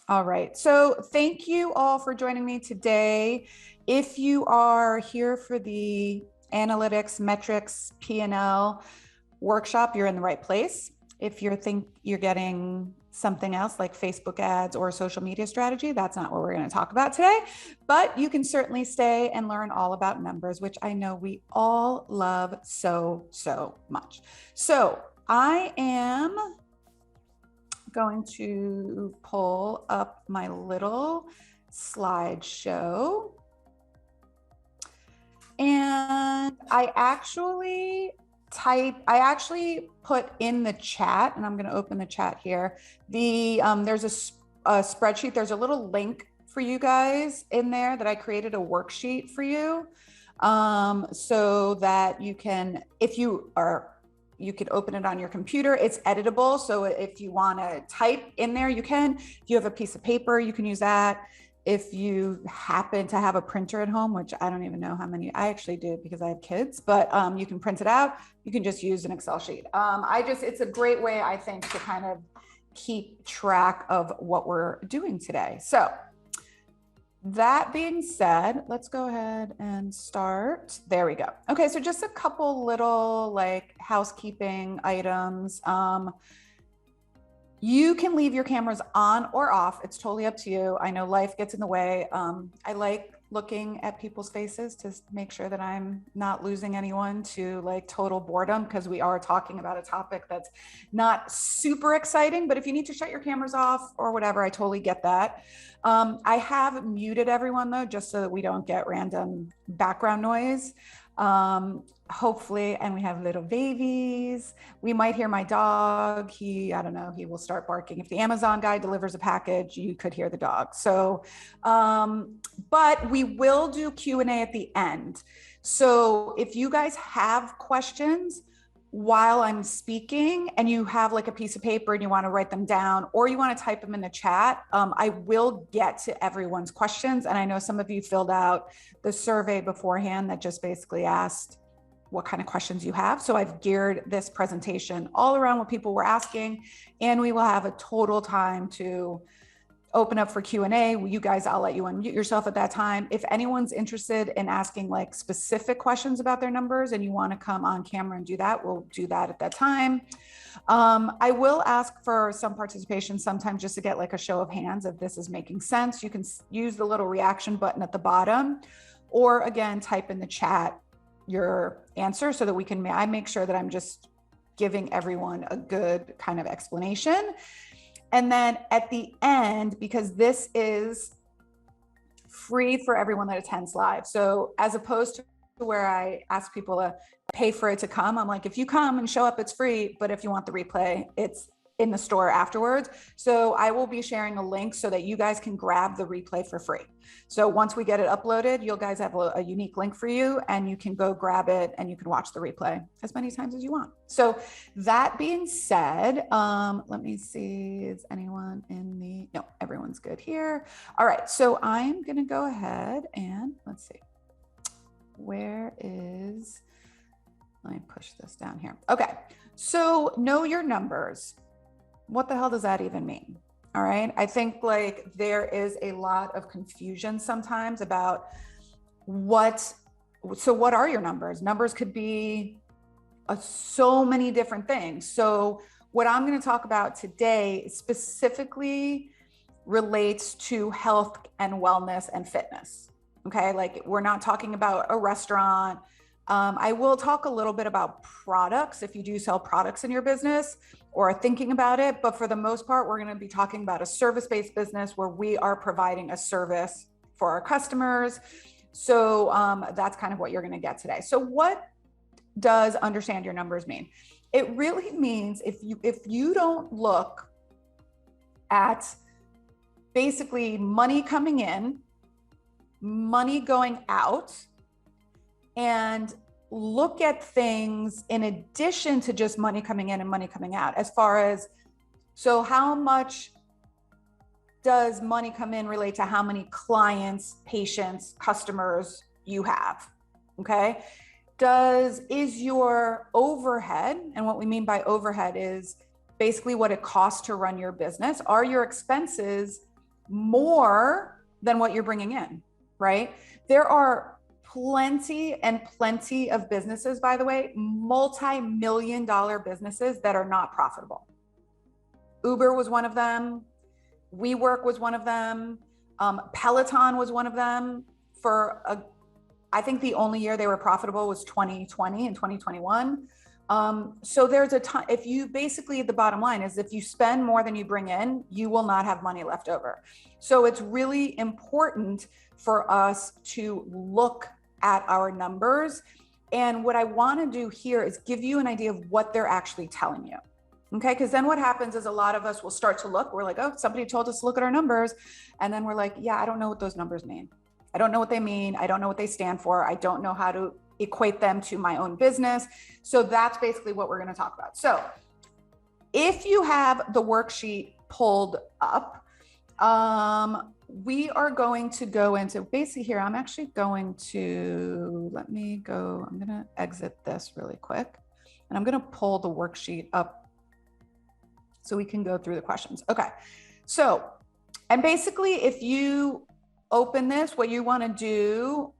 All right. So thank you all for joining me today. If you are here for the analytics, metrics, P&L workshop, you're in the right place. If you think you're getting something else like Facebook ads or social media strategy, that's not what we're going to talk about today. But you can certainly stay and learn all about numbers, which I know we all love so much. So I am going to pull up my little slideshow. And I actually put in the chat, and I'm going to open the chat here. There's a spreadsheet. There's a little link for you guys in there that I created a worksheet for you, so that you can, you could open it on your computer. It's editable. So if you want to type in there, you can. If you have a piece of paper, you can use that. If you happen to have a printer at home, which I don't even know how many, I actually do because I have kids, but you can print it out. You can just use an Excel sheet. It's a great way, I think, to kind of keep track of what we're doing today. So that being said, let's go ahead and start. There we go. Okay, so just a couple little like housekeeping items. You can leave your cameras on or off. It's totally up to you. I know life gets in the way. I like looking at people's faces to make sure that I'm not losing anyone to like total boredom, because we are talking about a topic that's not super exciting. But if you need to shut your cameras off or whatever, I totally get that. I have muted everyone though, just so that we don't get random background noise. Hopefully, and we have little babies. We might hear my dog. I don't know, he will start barking. If the Amazon guy delivers a package, you could hear the dog. So, but we will do Q&A at the end. So if you guys have questions while I'm speaking and you have like a piece of paper and you want to write them down or you want to type them in the chat, I will get to everyone's questions. And I know some of you filled out the survey beforehand that just basically asked what kind of questions you have. So I've geared this presentation all around what people were asking, and we will have a total time to open up for Q&A. You guys, I'll let you unmute yourself at that time. If anyone's interested in asking like specific questions about their numbers and you want to come on camera and do that, we'll do that at that time. I will ask for some participation sometimes just to get like a show of hands if this is making sense. You can use the little reaction button at the bottom, or again, type in the chat your answer so that I make sure that I'm just giving everyone a good kind of explanation. And then at the end, because this is free for everyone that attends live. So as opposed to where I ask people to pay for it to come, I'm like, if you come and show up, it's free. But if you want the replay, it's in the store afterwards. So I will be sharing a link so that you guys can grab the replay for free. So once we get it uploaded, you guys have a unique link for you and you can go grab it and you can watch the replay as many times as you want. So that being said, let me see, is anyone no, everyone's good here. All right, so I'm gonna go ahead and let's see, let me push this down here. Okay, so know your numbers. What the hell does that even mean? All right. I think like there is a lot of confusion sometimes about what are your numbers? Numbers could be so many different things. So what I'm going to talk about today specifically relates to health and wellness and fitness. Okay. Like we're not talking about a restaurant. I will talk a little bit about products if you do sell products in your business or are thinking about it. But for the most part, we're going to be talking about a service-based business where we are providing a service for our customers. So that's kind of what you're going to get today. So what does understand your numbers mean? It really means if you don't look at basically money coming in, money going out, and look at things in addition to just money coming in and money coming out, as far as, so how much does money come in relate to how many clients, patients, customers you have, okay? Is your overhead, and what we mean by overhead is basically what it costs to run your business, are your expenses more than what you're bringing in, right? There are plenty and plenty of businesses, by the way, multi-million-dollar businesses that are not profitable. Uber was one of them. WeWork was one of them. Peloton was one of them. I think the only year they were profitable was 2020 and 2021. So there's a ton. If you basically, the bottom line is if you spend more than you bring in, you will not have money left over. So it's really important for us to look at our numbers. And what I want to do here is give you an idea of what they're actually telling you. Okay, because then what happens is a lot of us will start to look, we're like, oh, somebody told us to look at our numbers. And then we're like, yeah, I don't know what those numbers mean. I don't know what they mean. I don't know what they stand for. I don't know how to equate them to my own business. So that's basically what we're going to talk about. So if you have the worksheet pulled up, we are going to go into basically here. I'm actually going to, I'm going to exit this really quick and I'm going to pull the worksheet up so we can go through the questions. Okay. So, and basically if you open this, what you want to do,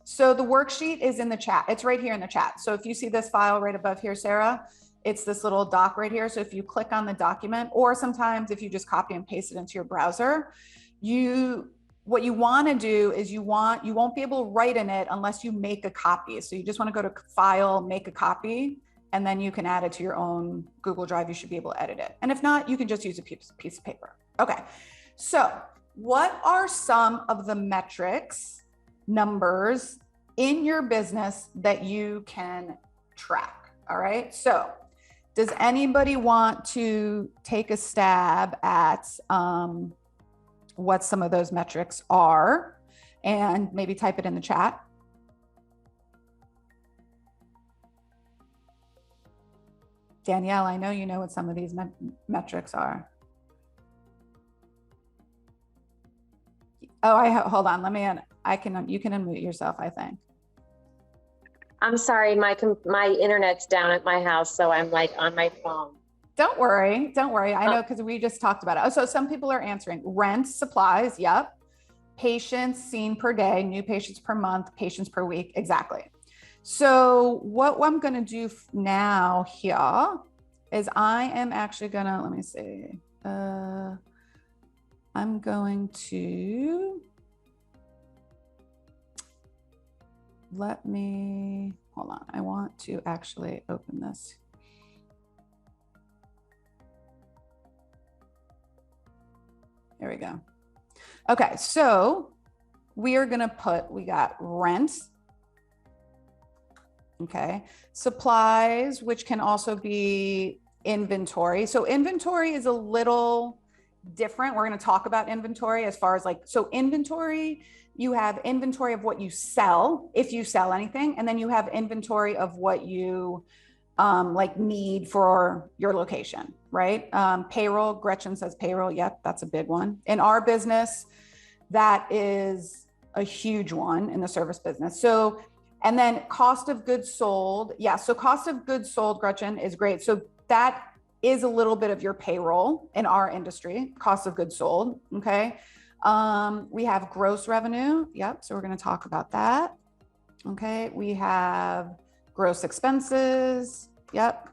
so the worksheet is in the chat. It's right here in the chat. So if you see this file right above here, Sarah, it's this little doc right here. So if you click on the document, or sometimes if you just copy and paste it into your browser, what you want to do is you won't be able to write in it unless you make a copy. So you just want to go to File, Make a Copy, and then you can add it to your own Google Drive. You should be able to edit it. And if not, you can just use a piece of paper. Okay. So what are some of the metrics, numbers in your business that you can track? All right. So does anybody want to take a stab at what some of those metrics are and maybe type it in the chat? Danielle, I know you know what some of these metrics are. Oh, hold on. You can unmute yourself, I think. I'm sorry, my internet's down at my house, so I'm like on my phone. Don't worry. I know, because we just talked about it. Oh, so some people are answering. Rent, supplies, yep. Patients seen per day, new patients per month, patients per week, exactly. So what I'm going to do now here is I am actually going to, let me see. I'm going to, hold on. I want to actually open this. There we go. Okay. So we are going to we got rent. Okay. Supplies, which can also be inventory. So inventory is a little different. We're going to talk about inventory as far as so inventory, you have inventory of what you sell, if you sell anything, and then you have inventory of what you need for your location, right? Payroll, Gretchen says payroll. Yep, that's a big one. In our business, that is a huge one in the service business. So, and then cost of goods sold. Yeah, so cost of goods sold, Gretchen, is great. So that is a little bit of your payroll in our industry, cost of goods sold, okay? We have gross revenue. Yep, so we're gonna talk about that. Okay, we have gross expenses. Yep.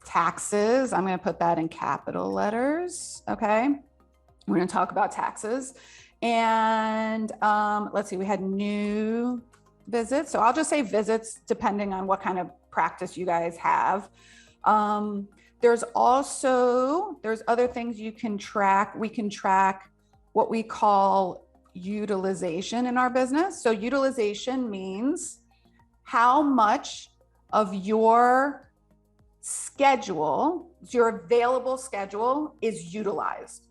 Taxes, I'm gonna put that in capital letters, okay? We're gonna talk about taxes. And let's see, we had new visits. So I'll just say visits depending on what kind of practice you guys have. There's other things you can track. We can track what we call utilization in our business. So utilization means how much of your schedule, your available schedule, is utilized.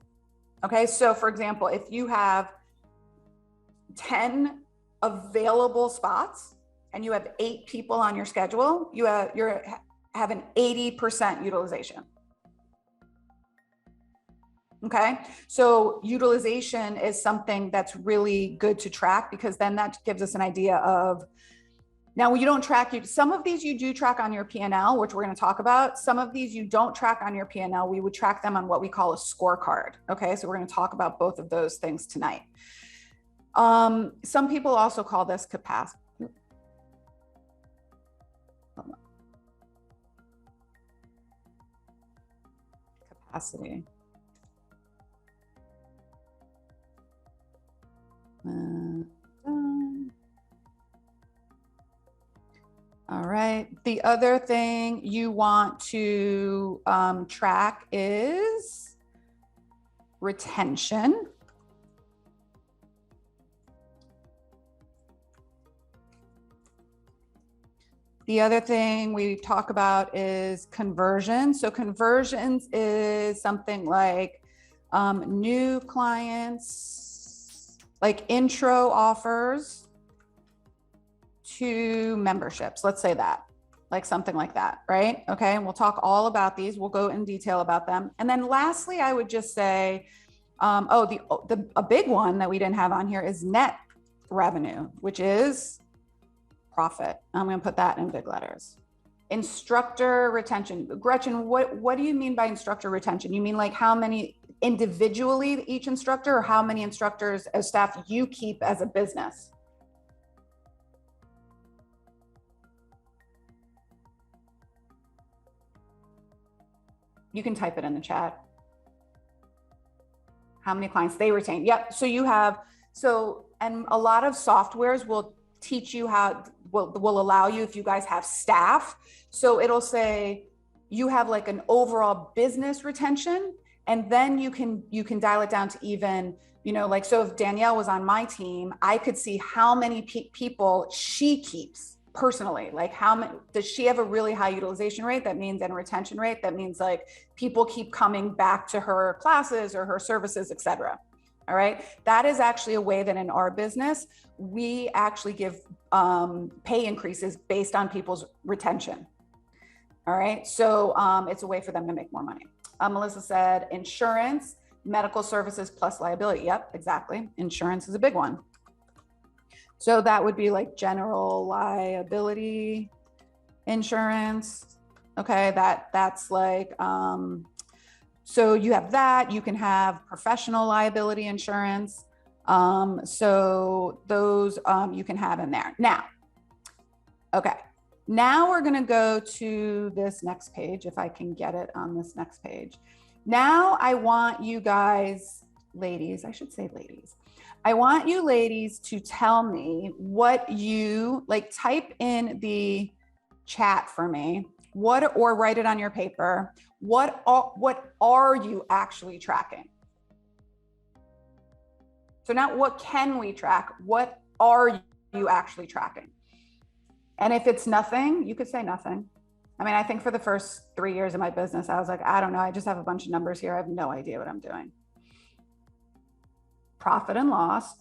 Okay, so for example, if you have 10 available spots and you have 8 people on your schedule, you have an 80% utilization. Okay, so utilization is something that's really good to track, because then that gives us an idea of Now, you don't track, some of these you do track on your P&L, which we're going to talk about. Some of these you don't track on your P&L. We would track them on what we call a scorecard. Okay, so we're going to talk about both of those things tonight. Some people also call this capacity. Capacity. All right. The other thing you want to track is retention. The other thing we talk about is conversion. So conversions is something like new clients, like intro offers to memberships. Let's say that, like something like that, right? Okay, and we'll talk all about these. We'll go in detail about them. And then lastly, I would just say, a big one that we didn't have on here is net revenue, which is profit. I'm going to put that in big letters. Instructor retention. Gretchen, what do you mean by instructor retention? You mean like how many individually each instructor, or how many instructors as staff you keep as a business? You can type it in the chat. How many clients they retain? Yep. So you have, and a lot of softwares will teach you how, will allow you, if you guys have staff. So it'll say you have like an overall business retention, and then you can dial it down to even, like, so if Danielle was on my team, I could see how many people she keeps personally. Like, how many does she have a really high utilization rate? That means, and retention rate, that means like people keep coming back to her classes or her services, etc. All right. That is actually a way that in our business, we actually give pay increases based on people's retention. All right. So it's a way for them to make more money. Melissa said insurance, medical services plus liability. Yep, exactly. Insurance is a big one. So that would be like general liability insurance. Okay. That's like, so you have that. You can have professional liability insurance. So those you can have in there. Now, okay. Now we're going to go to this next page, if I can get it on this next page. Now I want you guys, ladies, I should say ladies. I want you ladies to tell me what you, like, type in the chat for me, or write it on your paper. What are you actually tracking? So not what can we track, what are you actually tracking? And if it's nothing, you could say nothing. I mean, I think for the first 3 years of my business, I was like, I don't know. I just have a bunch of numbers here. I have no idea what I'm doing. Profit and loss,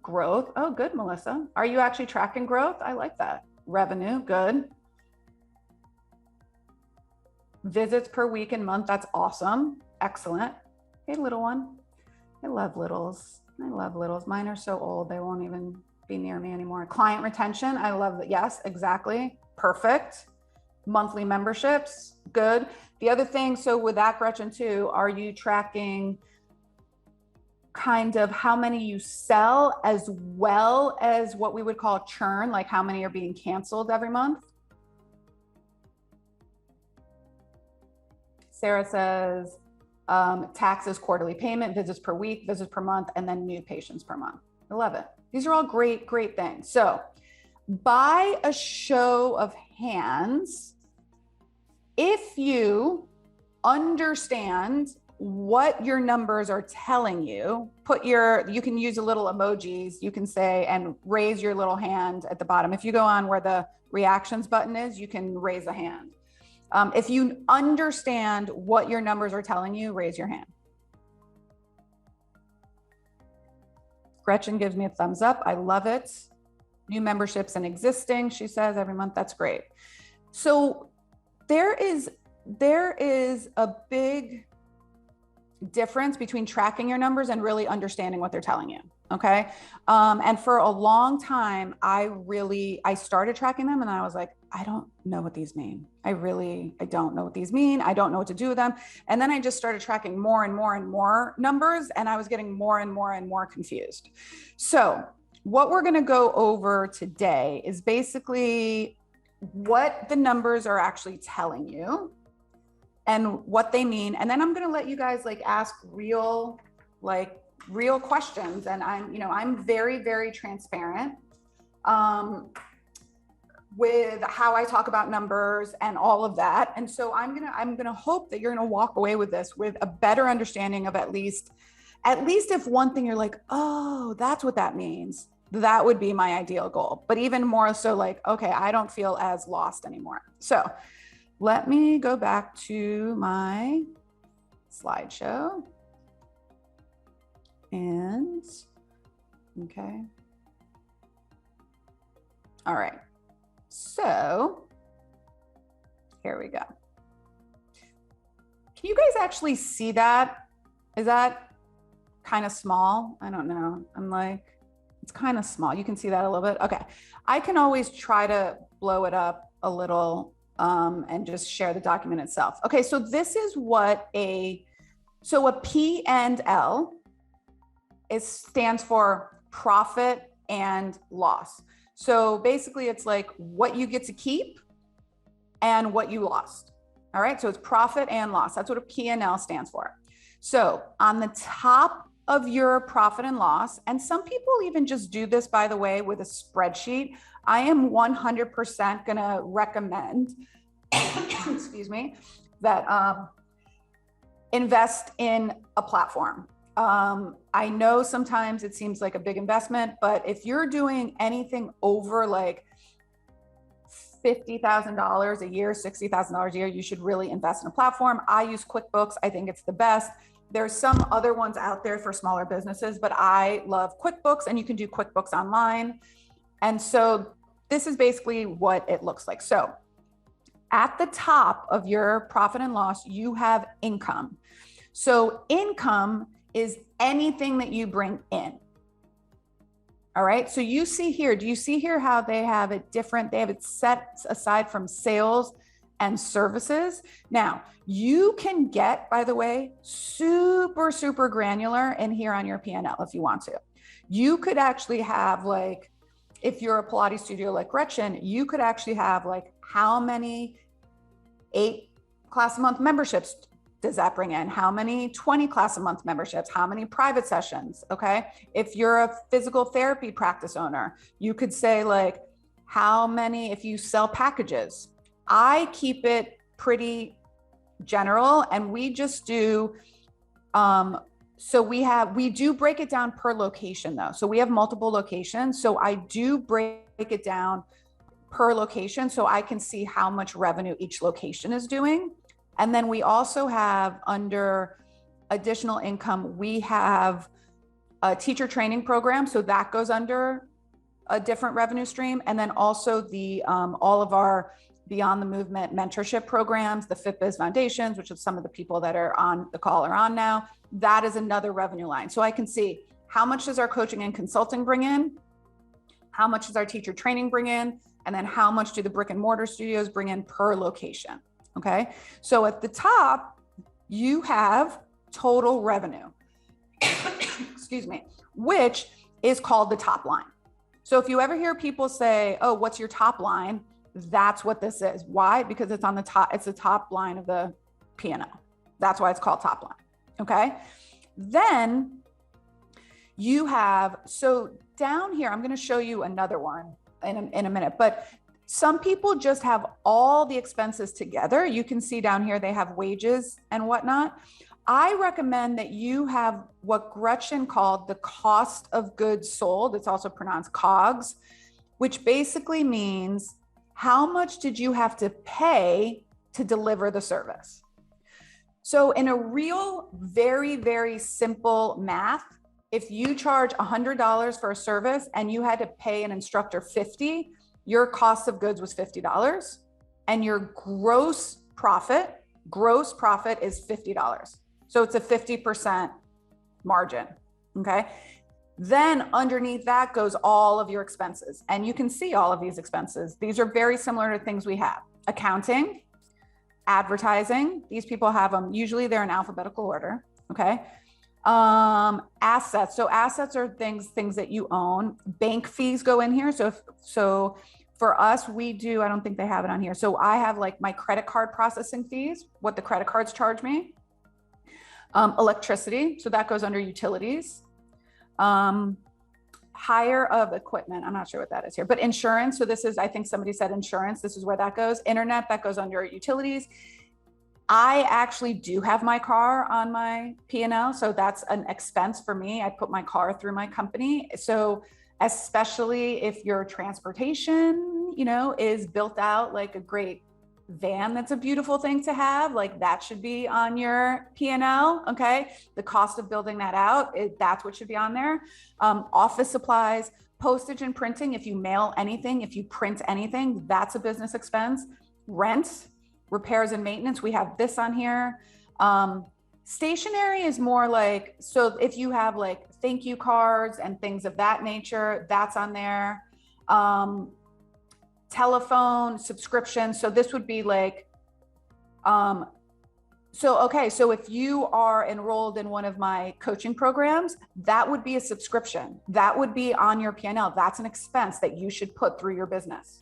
growth. Oh, good, Melissa. Are you actually tracking growth? I like that. Revenue, good. Visits per week and month, that's awesome. Excellent. Hey, little one. I love littles. I love littles. Mine are so old, they won't even be near me anymore. Client retention, I love that. Yes, exactly. Perfect. Monthly memberships, good. The other thing, so with that, Gretchen, too, are you tracking kind of how many you sell as well as what we would call churn, like how many are being canceled every month? Sarah says taxes, quarterly payment, visits per week, visits per month, and then new patients per month. I love it. These are all great, great things. So by a show of hands, if you understand what your numbers are telling you, you can use a little emojis, you can say, and raise your little hand at the bottom. If you go on where the reactions button is, you can raise a hand. If you understand what your numbers are telling you, raise your hand. Gretchen gives me a thumbs up. I love it. New memberships and existing, she says, every month. That's great. So there is a big difference between tracking your numbers and really understanding what they're telling you. Okay. And for a long time, I started tracking them and I was like, I don't know what these mean. I don't know what these mean. I don't know what to do with them. And then I just started tracking more and more and more numbers, and I was getting more and more and more confused. So what we're going to go over today is basically what the numbers are actually telling you and what they mean. And then I'm going to let you guys like ask real questions. And I'm very, very transparent with how I talk about numbers and all of that. And so I'm going to hope that you're going to walk away with this with a better understanding of at least if one thing you're like, oh, that's what that means. That would be my ideal goal. But even more so like, okay, I don't feel as lost anymore. So let me go back to my slideshow. And, okay. All right. So here we go. Can you guys actually see that? Is that kind of small? I don't know. I'm like, it's kind of small. You can see that a little bit. Okay. I can always try to blow it up a little and just share the document itself. Okay. So this is what a P&L stands for profit and loss. So basically it's like what you get to keep and what you lost. All right. So it's profit and loss. That's what a P&L stands for. So on the top of your profit and loss, and some people even just do this, by the way, with a spreadsheet. I am 100% going to recommend, excuse me, that invest in a platform. I know sometimes it seems like a big investment, but if you're doing anything over like $50,000 a year, $60,000 a year, you should really invest in a platform. I use QuickBooks. I think it's the best. There's some other ones out there for smaller businesses, but I love QuickBooks, and you can do QuickBooks online. And so this is basically what it looks like. So at the top of your profit and loss, you have income. So income is anything that you bring in. All right. So you see here, do you see here how they have it different? They have it set aside from sales and services. Now you can get, by the way, super, super granular in here on your P&L if you want to. You could actually have like, if you're a Pilates studio like Gretchen, you could actually have like how many 8 class a month memberships does that bring in? How many 20 class a month memberships? How many private sessions? Okay. If you're a physical therapy practice owner, you could say like, how many, if you sell packages. I keep it pretty general, and we just do, so we do break it down per location though. So we have multiple locations. So I do break it down per location so I can see how much revenue each location is doing. And then we also have, under additional income, we have a teacher training program. So that goes under a different revenue stream. And then also the all of our Beyond the Movement mentorship programs, the FitBiz Foundations, which is some of the people that are on the call are on now. That is another revenue line. So I can see how much does our coaching and consulting bring in? How much does our teacher training bring in? And then how much do the brick and mortar studios bring in per location? Okay. So at the top, you have total revenue, excuse me, which is called the top line. So if you ever hear people say, oh, what's your top line? That's what this is. Why? Because it's on the top, it's the top line of the P&L. That's why it's called top line. Okay. Then you have, so down here, I'm going to show you another one in a minute, but some people just have all the expenses together. You can see down here, they have wages and whatnot. I recommend that you have what Gretchen called the cost of goods sold. It's also pronounced COGS, which basically means how much did you have to pay to deliver the service? So in a real, very, very simple math, if you charge $100 for a service and you had to pay an instructor $50, your cost of goods was $50, and your gross profit is $50. So it's a 50% margin, okay? Then underneath that goes all of your expenses. And you can see all of these expenses. These are very similar to things we have. Accounting, advertising, these people have them, usually they're in alphabetical order, okay? Assets, so assets are things that you own. Bank fees go in here. So for us, we do, I don't think they have it on here. So I have like my credit card processing fees, what the credit cards charge me. Electricity, so that goes under utilities. Hire of equipment, I'm not sure what that is here, but insurance. So this is, I think somebody said insurance, this is where that goes. Internet, that goes under utilities. I actually do have my car on my P&L, so that's an expense for me. I put my car through my company. So especially if your transportation, you know, is built out like a great van, that's a beautiful thing to have, like that should be on your P&L, okay? The cost of building that out, that's what should be on there. Office supplies, postage and printing, if you mail anything, if you print anything, that's a business expense. Rent, repairs and maintenance, we have this on here. Stationery is more like, so if you have like thank you cards and things of that nature, that's on there. Telephone subscription. So this would be like, so if you are enrolled in one of my coaching programs, that would be a subscription. That would be on your P&L. That's an expense that you should put through your business.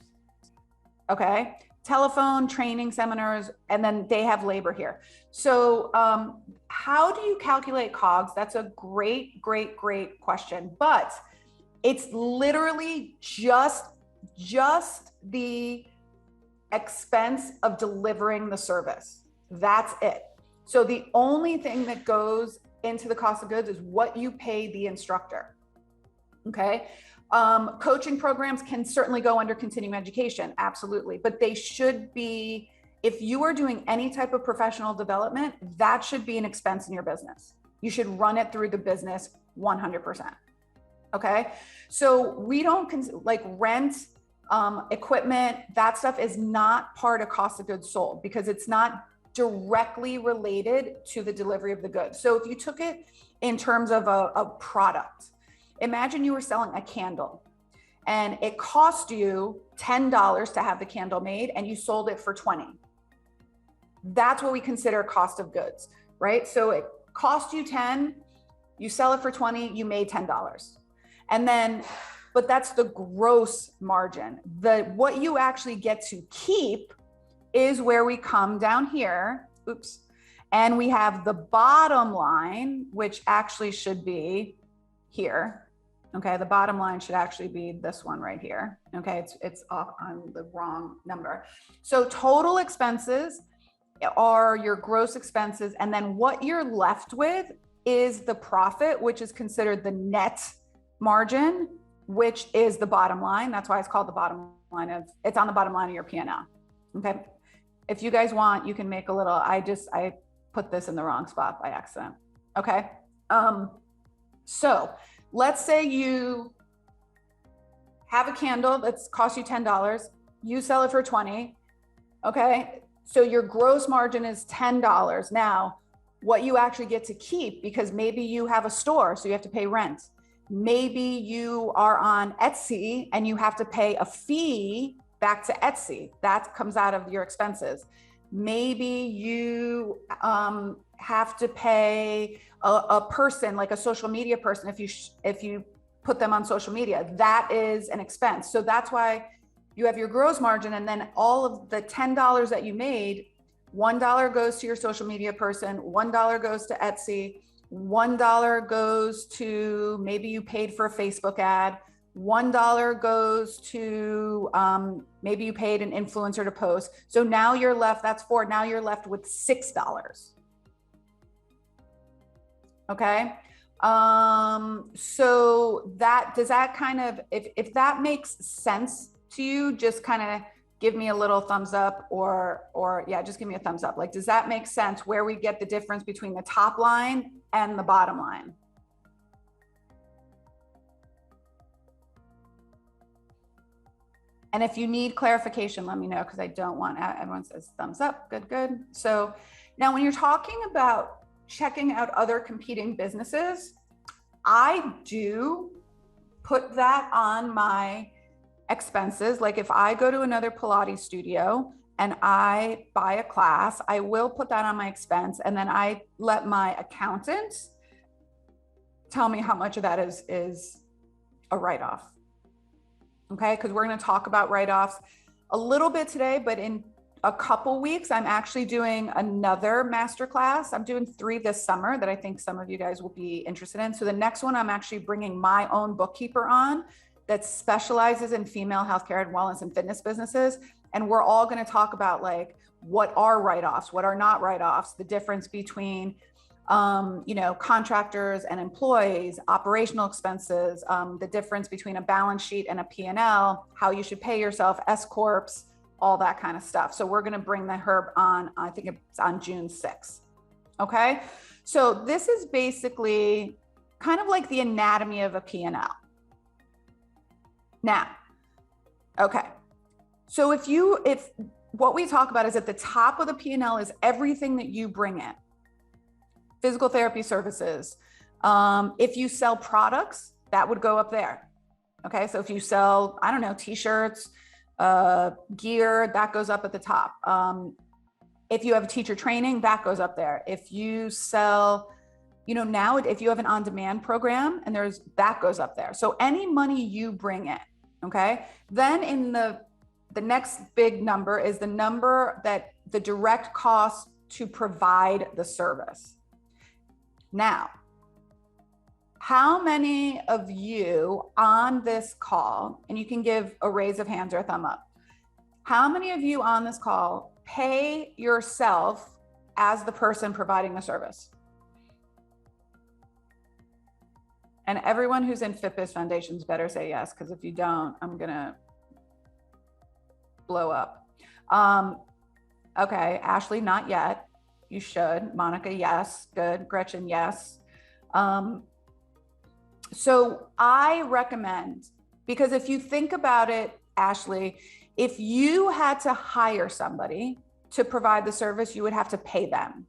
Okay. Telephone, training, seminars, and then they have labor here. So how do you calculate COGS? That's a great question, but it's literally just the expense of delivering the service. That's it. So the only thing that goes into the cost of goods is what you pay the instructor. Okay. Coaching programs can certainly go under continuing education. Absolutely. But they should be, if you are doing any type of professional development, that should be an expense in your business. You should run it through the business 100%. Okay. So we don't like rent, equipment, that stuff is not part of cost of goods sold because it's not directly related to the delivery of the goods. So if you took it in terms of a product, imagine you were selling a candle and it cost you $10 to have the candle made and you sold it for $20. That's what we consider cost of goods, right? So it cost you 10, you sell it for 20, you made $10. And then, but that's the gross margin. What you actually get to keep is where we come down here, oops, and we have the bottom line, which actually should be here. Okay, the bottom line should actually be this one right here. Okay, it's off on the wrong number. So total expenses are your gross expenses, and then what you're left with is the profit, which is considered the net margin, which is the bottom line. That's why it's called the bottom line of, it's on the bottom line of your P&L. Okay. If you guys want, you can make a little, I put this in the wrong spot by accident. Okay. So let's say you have a candle that's cost you $10, you sell it for 20. Okay. So your gross margin is $10. Now, what you actually get to keep, because maybe you have a store, so you have to pay rent. Maybe you are on Etsy and you have to pay a fee back to Etsy. That comes out of your expenses. Maybe you have to pay a person, like a social media person, if you put them on social media. That is an expense. So that's why you have your gross margin, and then all of the $10 that you made, $1 goes to your social media person, $1 goes to Etsy, $1 goes to, maybe you paid for a Facebook ad, $1 goes to, maybe you paid an influencer to post. So now you're left, that's $4, now you're left with $6. Okay. So that, does that kind of, if that makes sense to you, just kind of give me a little thumbs up, or yeah, just give me a thumbs up. Like, does that make sense where we get the difference between the top line and the bottom line? And if you need clarification, let me know, because I don't want, everyone says thumbs up, good. So now when you're talking about checking out other competing businesses, I do put that on my expenses. Like if I go to another Pilates studio and I buy a class, I will put that on my expense. And then I let my accountant tell me how much of that is a write-off. Okay, because we're going to talk about write-offs a little bit today, but in a couple weeks, I'm actually doing another masterclass. I'm doing 3 this summer that I think some of you guys will be interested in. So the next one, I'm actually bringing my own bookkeeper on that specializes in female healthcare and wellness and fitness businesses. And we're all going to talk about like, what are write-offs, what are not write-offs, the difference between contractors and employees, operational expenses, the difference between a balance sheet and a P&L, how you should pay yourself, S corps, all that kind of stuff. So we're going to bring the Herb on, I think it's on June 6th. Okay. So this is basically kind of like the anatomy of a P&L. Now, okay. So if what we talk about is at the top of the P&L is everything that you bring in. Physical therapy services. If you sell products, that would go up there. Okay. So if you sell, I don't know, t-shirts, gear, that goes up at the top. If you have teacher training, that goes up there. If you sell, now if you have an on-demand program and that goes up there. So any money you bring in, okay. Then in the next big number is the number that the direct cost to provide the service. Now, how many of you on this call, and you can give a raise of hands or a thumb up, how many of you on this call pay yourself as the person providing the service? And everyone who's in FitBiz Foundations better say yes, because if you don't, I'm gonna blow up. Okay, Ashley, not yet. You should. Monica, yes. Good. Gretchen, yes. So I recommend, because if you think about it, Ashley, if you had to hire somebody to provide the service, you would have to pay them,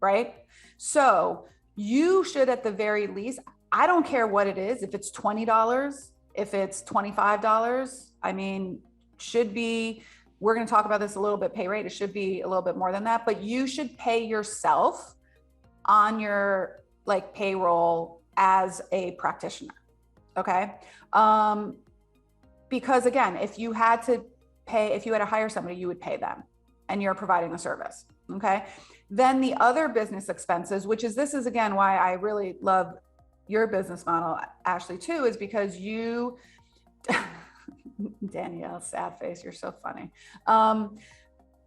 right? So you should, at the very least, I don't care what it is, if it's $20, if it's $25, I mean, should be, we're going to talk about this a little bit, pay rate, it should be a little bit more than that, but you should pay yourself on your like payroll as a practitioner. Okay. Because again, if you had to hire somebody, you would pay them and you're providing the service. Okay. Then the other business expenses, this is again, why I really love your business model, Ashley, too, is because you, Danielle, sad face, you're so funny.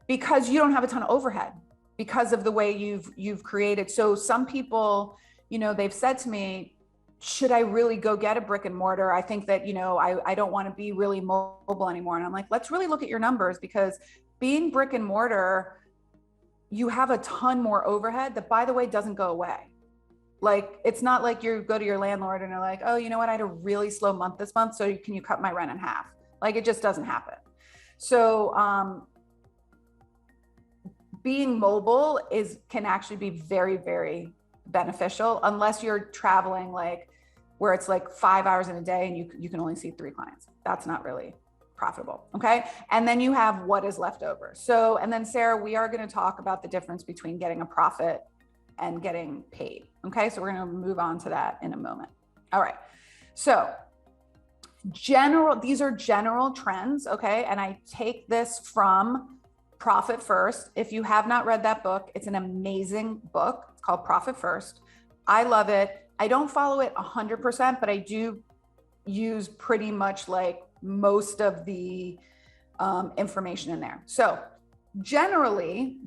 Because you don't have a ton of overhead because of the way you've created. So some people, they've said to me, should I really go get a brick and mortar? I think that, I don't want to be really mobile anymore. And I'm like, let's really look at your numbers, because being brick and mortar, you have a ton more overhead that, by the way, doesn't go away. Like, it's not like you go to your landlord and they're like, oh, you know what? I had a really slow month this month, so can you cut my rent in half? Like, it just doesn't happen. So being mobile can actually be very, very beneficial, unless you're traveling like where it's like 5 hours in a day and you can only see 3 clients. That's not really profitable. Okay. And then you have what is left over. So, and then Sarah, we are going to talk about the difference between getting a profit and getting paid. Okay. So we're going to move on to that in a moment. All right. So these are general trends. Okay. And I take this from Profit First. If you have not read that book, it's an amazing book. It's called Profit First. I love it. I don't follow it 100%, but I do use pretty much like most of the information in there. So generally,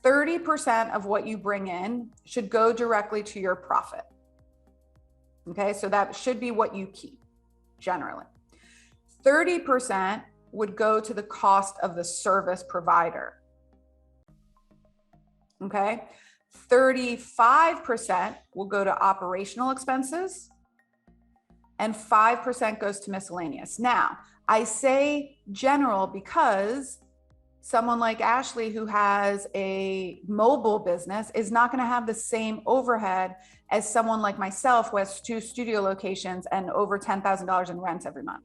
30% of what you bring in should go directly to your profit. Okay, so that should be what you keep generally. 30% would go to the cost of the service provider. Okay, 35% will go to operational expenses, and 5% goes to miscellaneous. Now, I say general because someone like Ashley who has a mobile business is not going to have the same overhead as someone like myself who has 2 studio locations and over $10,000 in rent every month.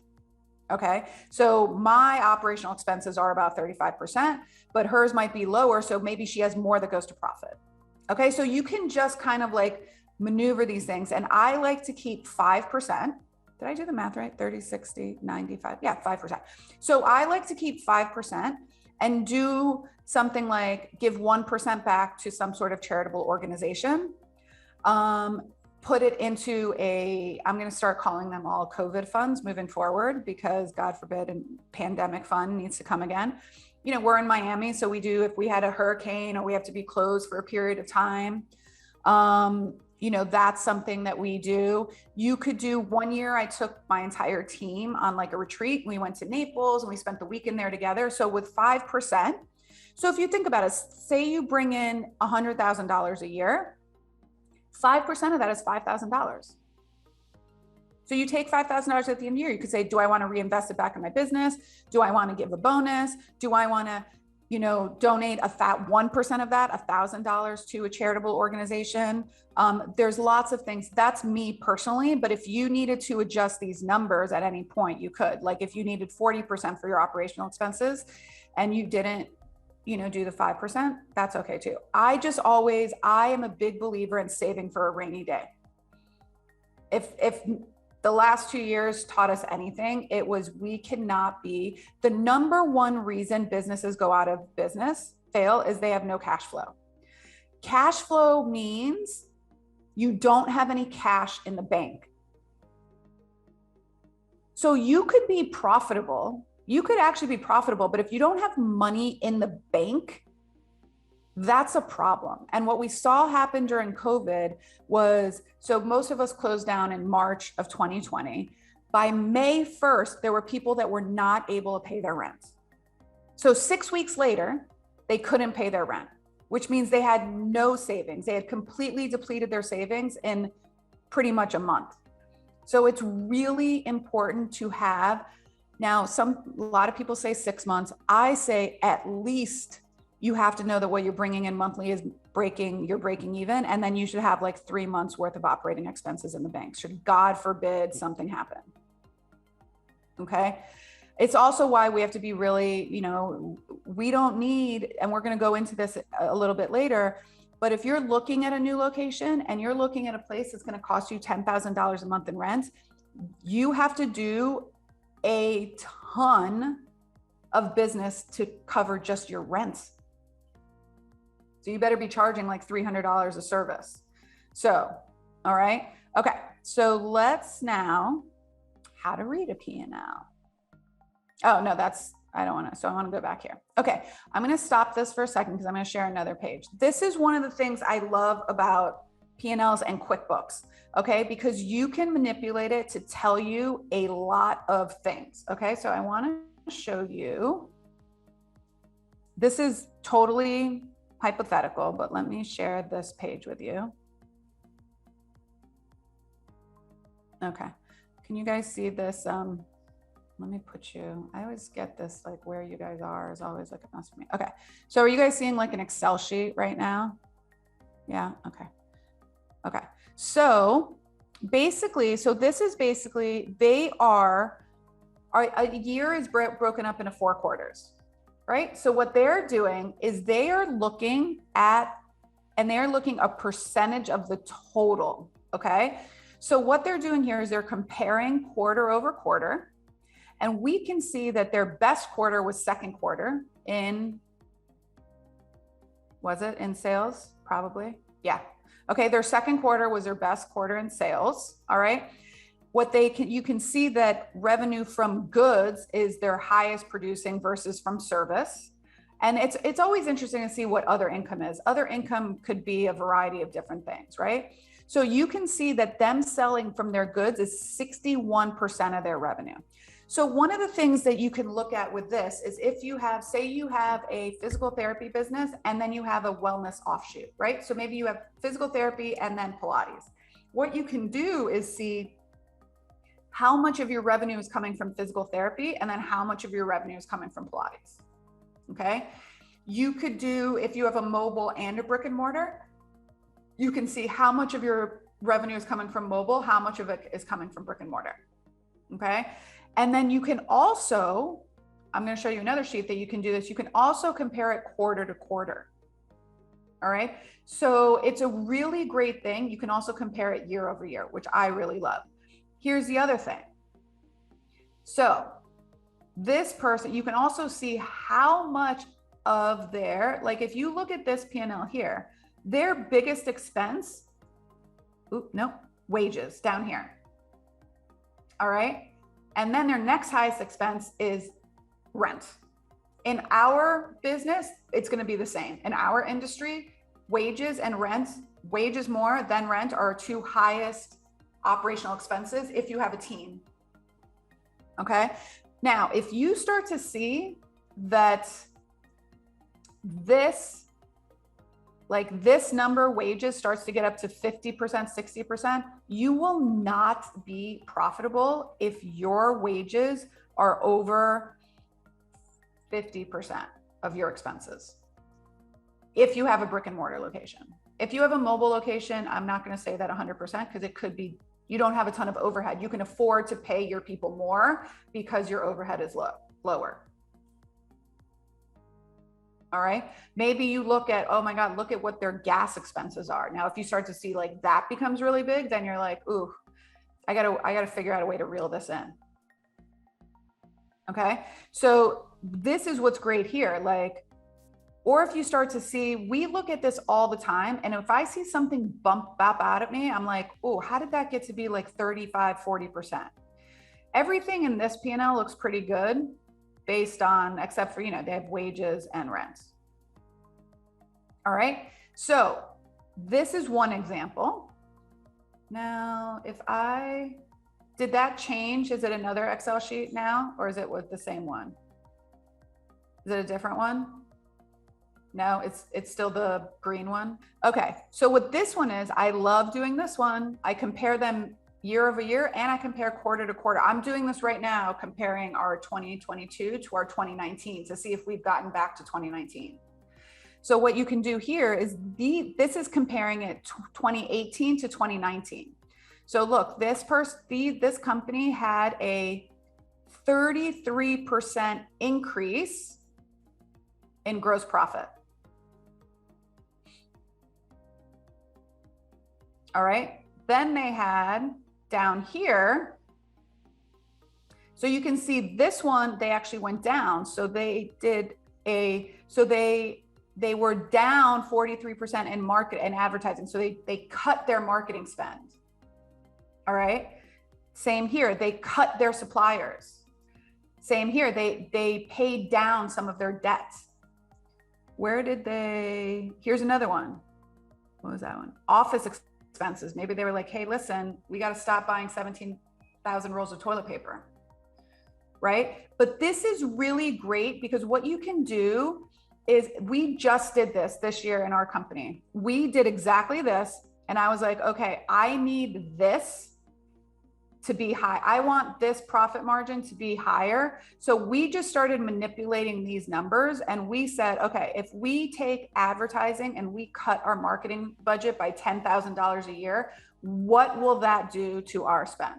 Okay. So my operational expenses are about 35%, but hers might be lower. So maybe she has more that goes to profit. Okay. So you can just kind of like maneuver these things. And I like to keep 5%. Did I do the math right? 30, 60, 95. Yeah, 5%. So I like to keep 5% and do something like give 1% back to some sort of charitable organization. Put it into I'm going to start calling them all COVID funds moving forward, because God forbid a pandemic fund needs to come again. You know, we're in Miami, so if we had a hurricane or we have to be closed for a period of time, you know, that's something that we do. You could do, one year I took my entire team on like a retreat. We went to Naples and we spent the weekend there together. So with 5%, so if you think about it, say you bring in $100,000 a year, 5% of that is $5,000. So you take $5,000 at the end of the year. You could say, do I want to reinvest it back in my business? Do I want to give a bonus? Do I want to, you know, donate 1% of that, $1,000 to a charitable organization? There's lots of things. That's me personally. But if you needed to adjust these numbers at any point, you could. Like if you needed 40% for your operational expenses and you didn't, you know, do the 5%, that's okay too. I am a big believer in saving for a rainy day. If the last 2 years taught us anything, it was we cannot be, the number one reason businesses go out of business, fail, is they have no cash flow. Cash flow means you don't have any cash in the bank. So you could be profitable. You could actually be profitable, but if you don't have money in the bank, that's a problem. And what we saw happen during COVID was, so most of us closed down in March of 2020. By May 1st, there were people that were not able to pay their rent. So 6 weeks later, they couldn't pay their rent, which means they had no savings. They had completely depleted their savings in pretty much a month. So it's really important to have, now a lot of people say 6 months. I say at least you have to know that what you're bringing in monthly is you're breaking even. And then you should have like 3 months worth of operating expenses in the bank, should God forbid something happen. Okay. It's also why we have to be really, you know, we don't need, and we're going to go into this a little bit later, but if you're looking at a new location and you're looking at a place that's going to cost you $10,000 a month in rent, you have to do a ton of business to cover just your rent. So you better be charging like $300 a service. So, all right. Okay. So let's now, how to read a P&L. Oh no, I don't want to. So I want to go back here. Okay. I'm going to stop this for a second because I'm going to share another page. This is one of the things I love about P&Ls and QuickBooks. Okay. Because you can manipulate it to tell you a lot of things. Okay. So I want to show you, this is totally hypothetical, but let me share this page with you. Okay. Can you guys see this? Let me put you, I always get this, like where you guys are is always like a mess for me. Okay. So are you guys seeing like an Excel sheet right now? Yeah. Okay. Okay. So basically, this is basically, a year is broken up into 4 quarters, right? So what they're doing is they are looking a percentage of the total. Okay. So what they're doing here is they're comparing quarter over quarter. And we can see that their best quarter was second quarter in sales? Probably. Yeah. Okay. Their second quarter was their best quarter in sales. All right. You can see that revenue from goods is their highest producing versus from service. And it's always interesting to see what other income is. Other income could be a variety of different things, right? So you can see that them selling from their goods is 61% of their revenue. So one of the things that you can look at with this is if you have, say you have a physical therapy business and then you have a wellness offshoot, right? So maybe you have physical therapy and then Pilates. What you can do is see how much of your revenue is coming from physical therapy and then how much of your revenue is coming from Pilates. Okay. You could do, if you have a mobile and a brick and mortar, you can see how much of your revenue is coming from mobile, how much of it is coming from brick and mortar. Okay. And then you can also, I'm going to show you another sheet that you can do this. You can also compare it quarter to quarter. All right. So it's a really great thing. You can also compare it year over year, which I really love. Here's the other thing. So this person, you can also see how much of their, like if you look at this P&L here, their biggest expense, wages down here. All right. And then their next highest expense is rent. In our business, it's going to be the same. In our industry, wages and rent, wages more than rent are our two highest operational expenses if you have a team. Okay. Now, if you start to see that this number, wages, starts to get up to 50%, 60%, you will not be profitable if your wages are over 50% of your expenses. If you have a brick and mortar location. If you have a mobile location, I'm not going to say that 100% because it could be, you don't have a ton of overhead. You can afford to pay your people more because your overhead is lower. All right. Maybe you look at, oh my God, look at what their gas expenses are. Now, if you start to see like that becomes really big, then you're like, ooh, I gotta figure out a way to reel this in. Okay. So this is what's great here. Like, or if you start to see, we look at this all the time. And if I see something bump out at me, I'm like, oh, how did that get to be like 35, 40%? Everything in this P&L looks pretty good based on, except for, they have wages and rent. All right. So this is one example. Now, did that change? Is it another Excel sheet now, or is it with the same one? Is it a different one? No, it's still the green one. Okay. So what this one is, I love doing this one. I compare them year over year and I compare quarter to quarter. I'm doing this right now, comparing our 2022 to our 2019 to see if we've gotten back to 2019. So what you can do here is this is comparing it 2018 to 2019. So look, this company had a 33% increase in gross profit. All right. Then they had down here. So you can see this one, they actually went down. So they were down 43% in market and advertising. So they cut their marketing spend. All right. Same here. They cut their suppliers. Same here. They paid down some of their debt. Here's another one. What was that one? Office expenses. Maybe they were like, hey, listen, we got to stop buying 17,000 rolls of toilet paper. Right. But this is really great because what you can do is, we just did this year in our company. We did exactly this. And I was like, okay, I need this to be high. I want this profit margin to be higher. So we just started manipulating these numbers and we said, okay, if we take advertising and we cut our marketing budget by $10,000 a year, what will that do to our spend?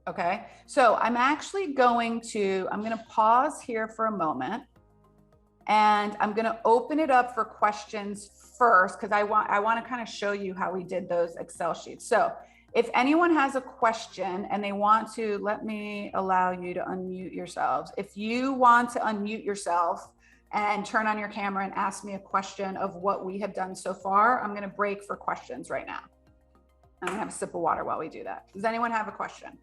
Okay. So I'm going to pause here for a moment and I'm going to open it up for questions first, because I want to kind of show you how we did those Excel sheets. So if anyone has a question and they want to, let me allow you to unmute yourselves. If you want to unmute yourself and turn on your camera and ask me a question of what we have done so far, I'm going to break for questions right now. I'm going to have a sip of water while we do that. Does anyone have a question?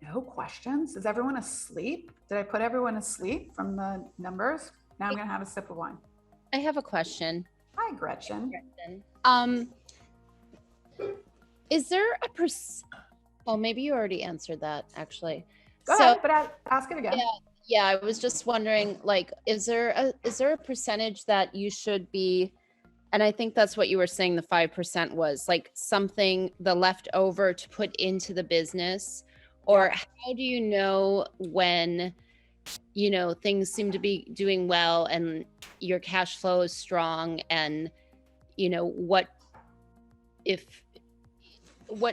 No questions? Is everyone asleep? Did I put everyone asleep from the numbers? Now I'm going to have a sip of wine. I have a question. Hi, Gretchen. Is there a oh, maybe you already answered that actually. Go ahead, but ask it again. Yeah, I was just wondering, like, is there a percentage that you should be, and I think that's what you were saying, the 5% was like something, the leftover to put into the business, Or Yep. how do you know when, things seem to be doing well and your cash flow is strong, and, what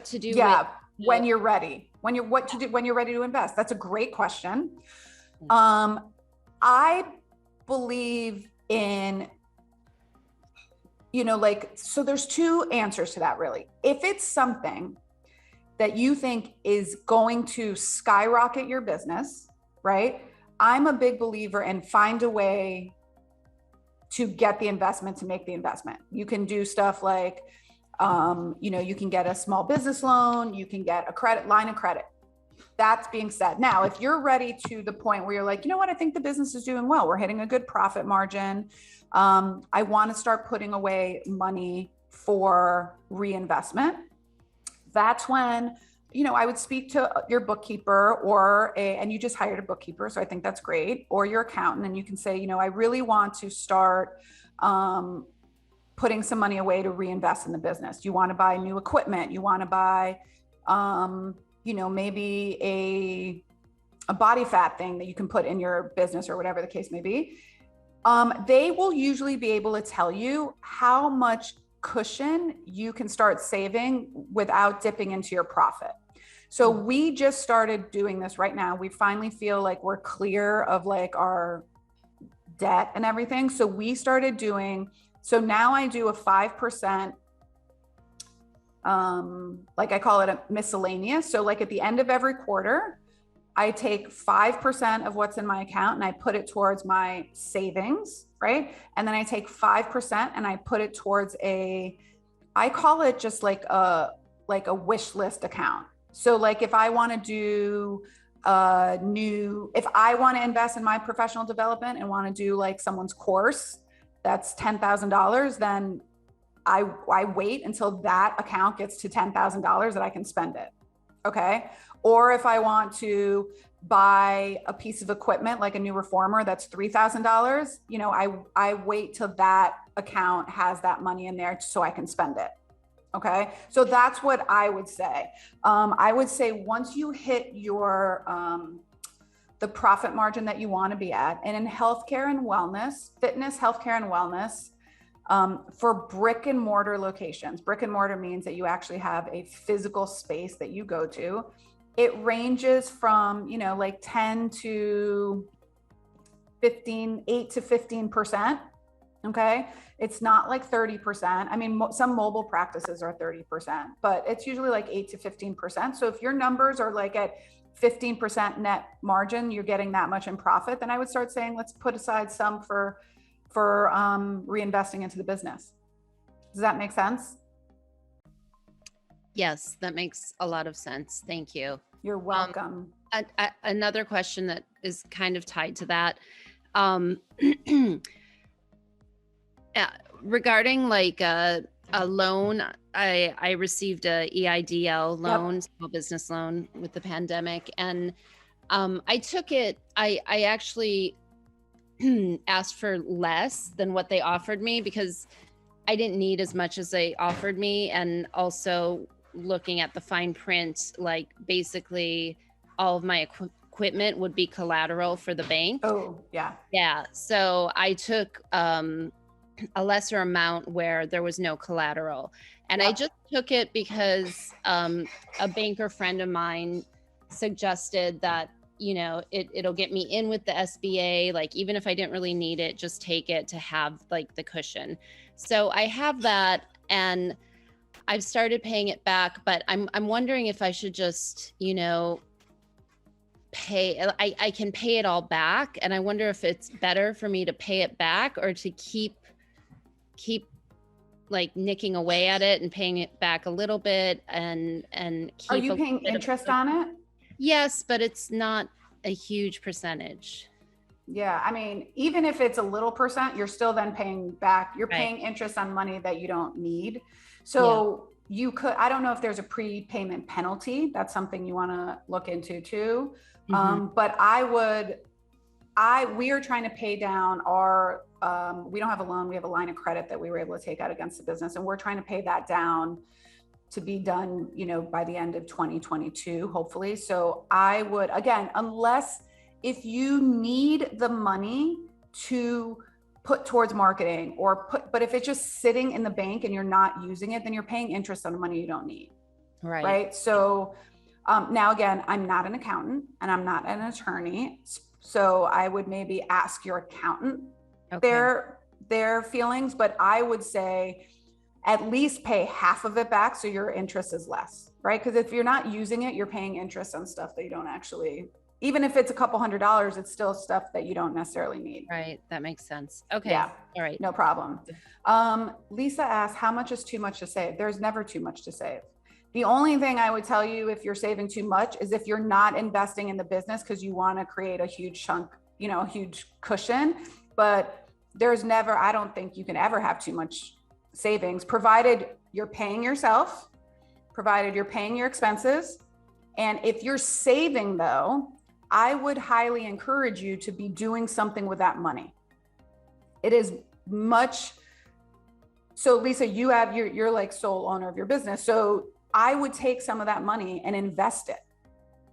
to do with, Yeah, when you're ready, when you're ready to invest. That's a great question. I believe in, so there's two answers to that, really. If it's something that you think is going to skyrocket your business, right? I'm a big believer in find a way to get the investment, to make the investment. You can do stuff like, you can get a small business loan, you can get a line of credit. That's being said. Now, if you're ready to the point where you're like, you know what, I think the business is doing well. We're hitting a good profit margin. I want to start putting away money for reinvestment. That's when, I would speak to your bookkeeper and you just hired a bookkeeper. So I think that's great. Or your accountant, and you can say, I really want to start putting some money away to reinvest in the business. You want to buy new equipment. You want to buy, maybe a body fat thing that you can put in your business or whatever the case may be. They will usually be able to tell you how much cushion you can start saving without dipping into your profit. So we just started doing this right now. We finally feel like we're clear of like our debt and everything. So we started so now I do a 5%, like I call it a miscellaneous. So like at the end of every quarter, I take 5% of what's in my account and I put it towards my savings, right? And then I take 5% and I put it towards I call it just like a wish list account. So like if I want to do if I want to invest in my professional development and want to do like someone's course, that's $10,000, then I wait until that account gets to $10,000 that I can spend it. Okay. Or if I want to buy a piece of equipment, like a new reformer, that's $3,000, I wait till that account has that money in there so I can spend it. Okay. So that's what I would say. I would say once you hit your, the profit margin that you want to be at, and in healthcare and wellness, fitness, healthcare and wellness, for brick and mortar locations, brick and mortar means that you actually have a physical space that you go to. It ranges from, like 10 to 15, 8 to 15%. Okay. It's not like 30%. I mean, some mobile practices are 30%, but it's usually like 8 to 15%. So if your numbers are like at 15% net margin, you're getting that much in profit, then I would start saying, let's put aside some for reinvesting into the business. Does that make sense? Yes, that makes a lot of sense. Thank you. You're welcome. Another question that is kind of tied to that. Regarding like a loan, I received a EIDL loan, Yep. small business loan with the pandemic. And I took it, I actually asked for less than what they offered me because I didn't need as much as they offered me. And also looking at the fine print, like basically all of my equipment would be collateral for the bank. Oh, yeah. Yeah. So I took a lesser amount where there was no collateral. And I just took it because a banker friend of mine suggested that, it'll get me in with the SBA. Like, even if I didn't really need it, just take it to have like the cushion. So I have that and I've started paying it back, but I'm wondering if I should just, pay, I can pay it all back. And I wonder if it's better for me to pay it back or to keep like nicking away at it and paying it back a little bit and keep. Are you paying interest on it? Yes, but it's not a huge percentage. Yeah. I mean, even if it's a little percent, you're still then paying back. You're paying interest on money that you don't need. So you could, I don't know if there's a prepayment penalty. That's something you want to look into too. But we are trying to pay down our, we don't have a loan. We have a line of credit that we were able to take out against the business. And we're trying to pay that down to be done, by the end of 2022, hopefully. So I would, again, unless if you need the money to put towards marketing but if it's just sitting in the bank and you're not using it, then you're paying interest on the money you don't need. Right. So now again, I'm not an accountant and I'm not an attorney. So I would maybe ask your accountant their feelings, but I would say at least pay half of it back so your interest is less, right? Because if you're not using it, you're paying interest on stuff that you don't actually, even if it's a couple $100s, it's still stuff that you don't necessarily need. Right. That makes sense. Okay. Yeah. All right. No problem. Lisa asked, how much is too much to save? There's never too much to save. The only thing I would tell you if you're saving too much is if you're not investing in the business because you want to create a huge chunk, a huge cushion, but there's never, I don't think you can ever have too much savings, provided you're paying yourself, provided you're paying your expenses. And if you're saving though, I would highly encourage you to be doing something with that money. It is much. So Lisa, you're like sole owner of your business. So I would take some of that money and invest it.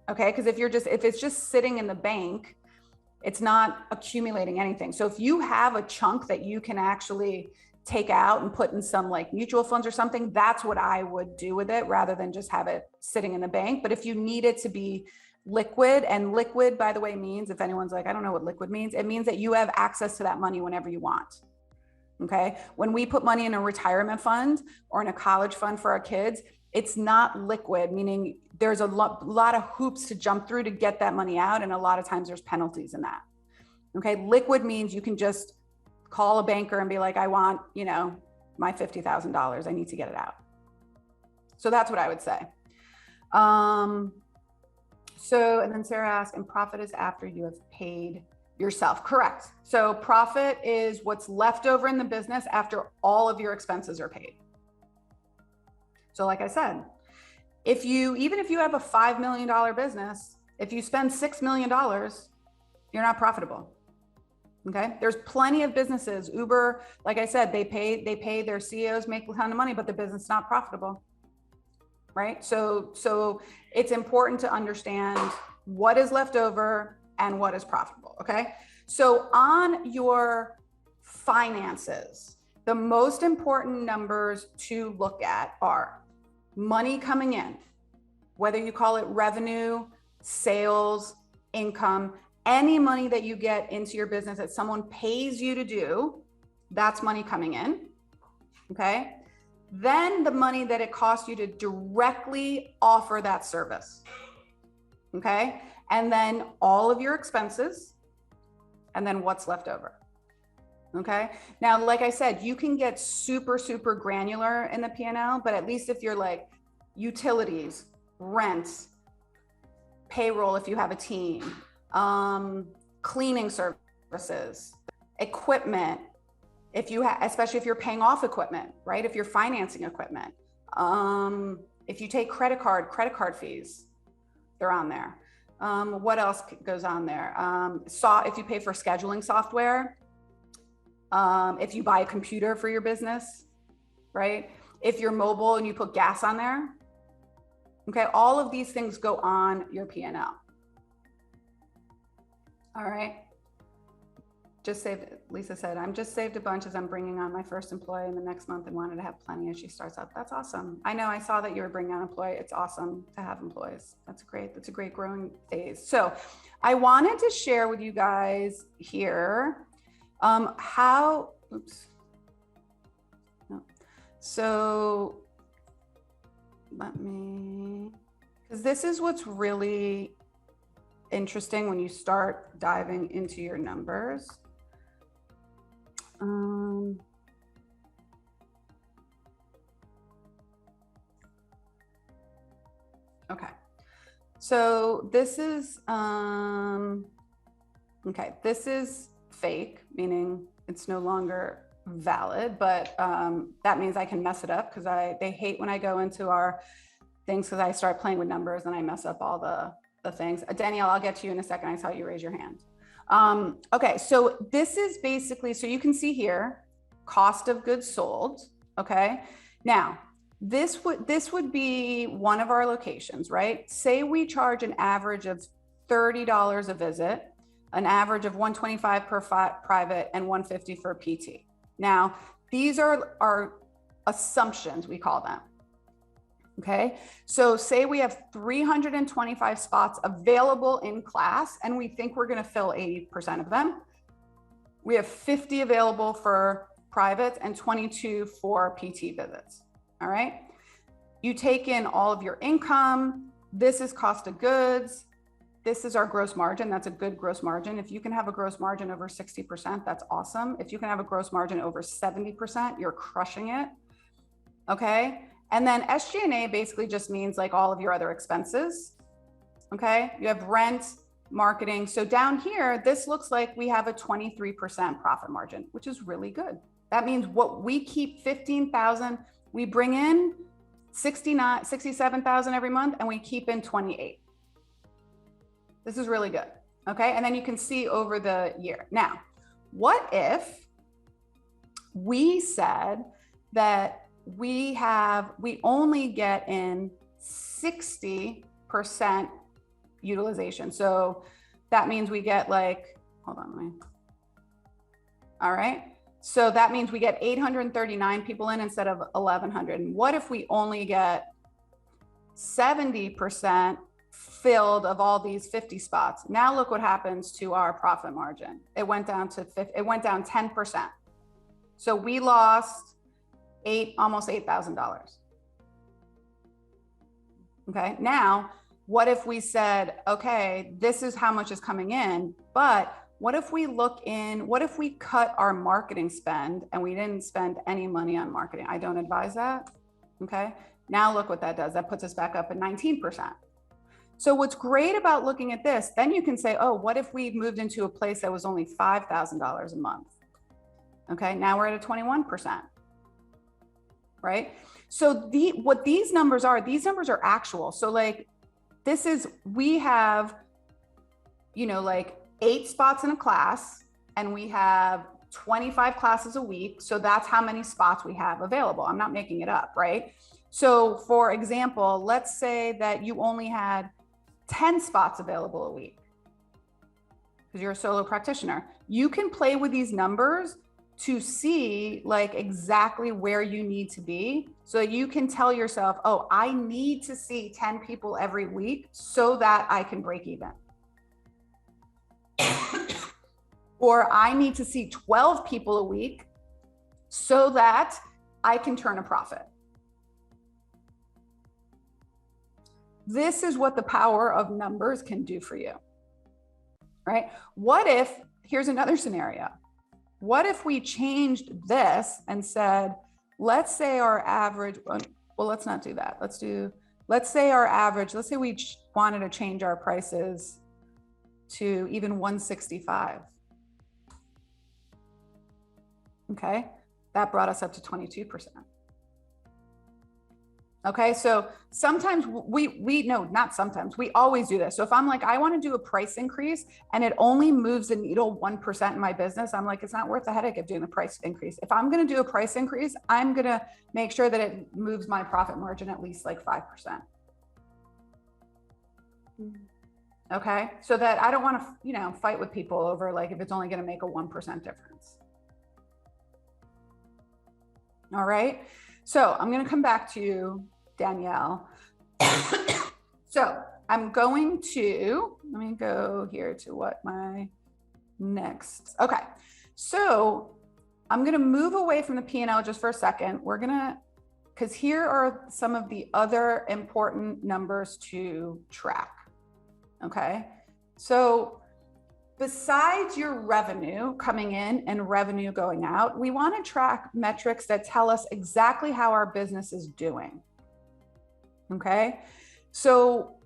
Okay. Cause if it's just sitting in the bank, it's not accumulating anything. So if you have a chunk that you can actually take out and put in some like mutual funds or something, that's what I would do with it rather than just have it sitting in the bank. But if you need it to be liquid, and liquid, by the way, means, if anyone's like, I don't know what liquid means, it means that you have access to that money whenever you want. Okay. When we put money in a retirement fund or in a college fund for our kids, it's not liquid, meaning there's a lot of hoops to jump through to get that money out. And a lot of times there's penalties in that. Okay. Liquid means you can just call a banker and be like, I want, my $50,000. I need to get it out. So that's what I would say. So, and then Sarah asked, and profit is after you have paid yourself. Correct. So profit is what's left over in the business after all of your expenses are paid. So like I said, even if you have a $5 million business, if you spend $6 million, you're not profitable. Okay. There's plenty of businesses. Uber, like I said, they pay their CEOs, make a ton of money, but the business is not profitable. Right. So it's important to understand what is left over and what is profitable. Okay. So on your finances, the most important numbers to look at are money coming in, whether you call it revenue, sales, income, any money that you get into your business that someone pays you to do, that's money coming in. Okay. Then the money that it costs you to directly offer that service. Okay. And then all of your expenses, and then what's left over. Okay. Now, like I said, you can get super, super granular in the P&L, but at least if you're like utilities, rents, payroll, if you have a team, cleaning services, equipment, especially if you're paying off equipment, right? If you're financing equipment, if you take credit card fees, they're on there. What else goes on there? If you pay for scheduling software, if you buy a computer for your business, right? If you're mobile and you put gas on there, okay, all of these things go on your P&L. All right. Just saved, Lisa said, I'm just saved a bunch as I'm bringing on my first employee in the next month and wanted to have plenty as she starts up. That's awesome. I know, I saw that you were bringing on an employee. It's awesome to have employees. That's great. That's a great growing phase. So I wanted to share with you guys here so because this is what's really interesting when you start diving into your numbers. Okay, so this is this is fake, meaning it's no longer valid, but that means I can mess it up because they hate when I go into our things because I start playing with numbers and I mess up all the things. Danielle, I'll get to you in a second. I saw you raise your hand. Okay, so this is basically, so you can see here, cost of goods sold. Okay, now This would be one of our locations, right? Say we charge an average of $30 a visit, an average of $125 per private and $150 for a PT. Now, these are our assumptions, we call them. Okay, so say we have 325 spots available in class and we think we're going to fill 80% of them. We have 50 available for privates and 22 for PT visits. All right, you take in all of your income. This is cost of goods. This is our gross margin. That's a good gross margin. If you can have a gross margin over 60%, that's awesome. If you can have a gross margin over 70%, you're crushing it. Okay. And then SG&A basically just means like all of your other expenses. Okay. You have rent, marketing. So down here, this looks like we have a 23% profit margin, which is really good. That means what we keep 15,000, we bring in 67,000 every month and we keep in 28. This is really good. Okay. And then you can see over the year. Now, what if we said that we only get in 60% utilization? So that means we get like, hold on, all right. So that means we get 839 people in instead of 1,100. And what if we only get 70% filled of all these 50 spots? Now look what happens to our profit margin. It went down to 10%. So we lost almost $8,000. Okay. Now, what if we said, okay, this is how much is coming in, but what if we cut our marketing spend and we didn't spend any money on marketing? I don't advise that. Okay. Now look what that does. That puts us back up at 19%. So what's great about looking at this, then you can say, oh, what if we moved into a place that was only $5,000 a month? Okay. Now we're at a 21%. Right. So what these numbers are actual. So like, we have, like 8 spots in a class and we have 25 classes a week. So that's how many spots we have available. I'm not making it up, right? So for example, let's say that you only had 10 spots available a week because you're a solo practitioner. You can play with these numbers to see like exactly where you need to be. So you can tell yourself, oh, I need to see 10 people every week so that I can break even. Or I need to see 12 people a week so that I can turn a profit. This is what the power of numbers can do for you, right? Here's another scenario. What if we changed this and said, let's say our average, well, let's not do that. Let's say our average, let's say we wanted to change our prices to even 165. Okay, that brought us up to 22%. Okay, so sometimes we always do this. So if I'm like, I want to do a price increase and it only moves the needle 1% in my business, I'm like, it's not worth the headache of doing a price increase. If I'm going to do a price increase, I'm going to make sure that it moves my profit margin at least like 5%. Okay, so that I don't want to, fight with people over like if it's only going to make a 1% difference. All right, so I'm going to come back to you, Danielle. So I'm going to, let me go here to what my next, okay. So I'm going to move away from the P&L just for a second. Because here are some of the other important numbers to track. Okay. So besides your revenue coming in and revenue going out, we want to track metrics that tell us exactly how our business is doing. Okay. So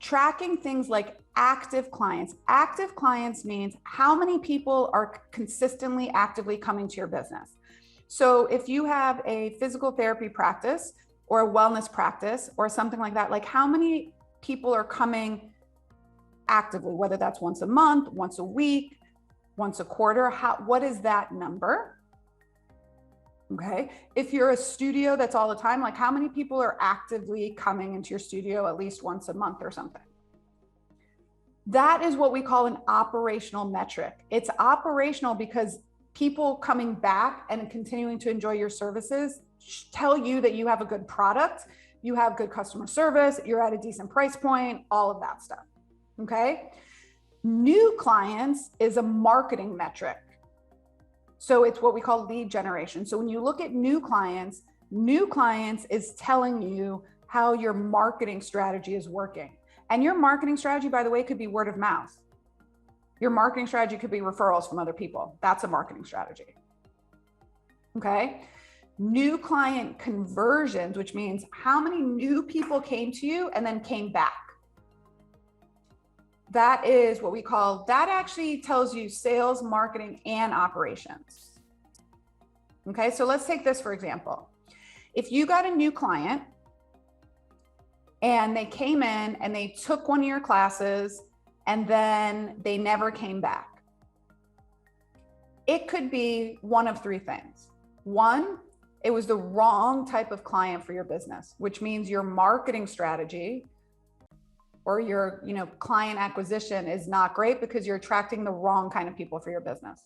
tracking things like active clients. Active clients means how many people are consistently actively coming to your business. So if you have a physical therapy practice or a wellness practice or something like that, like how many people are coming actively, whether that's once a month, once a week, once a quarter, what is that number? Okay. If you're a studio that's all the time, like how many people are actively coming into your studio at least once a month or something? That is what we call an operational metric. It's operational because people coming back and continuing to enjoy your services tell you that you have a good product, you have good customer service, you're at a decent price point, all of that stuff. Okay. New clients is a marketing metric. So it's what we call lead generation. So when you look at new clients is telling you how your marketing strategy is working. And your marketing strategy, by the way, could be word of mouth. Your marketing strategy could be referrals from other people. That's a marketing strategy. Okay. New client conversions, which means how many new people came to you and then came back. That is what we call, that actually tells you sales, marketing, and operations. Okay, so let's take this for example. If you got a new client and they came in and they took one of your classes and then they never came back, it could be one of three things. One, it was the wrong type of client for your business, which means your marketing strategy or your client acquisition is not great because you're attracting the wrong kind of people for your business.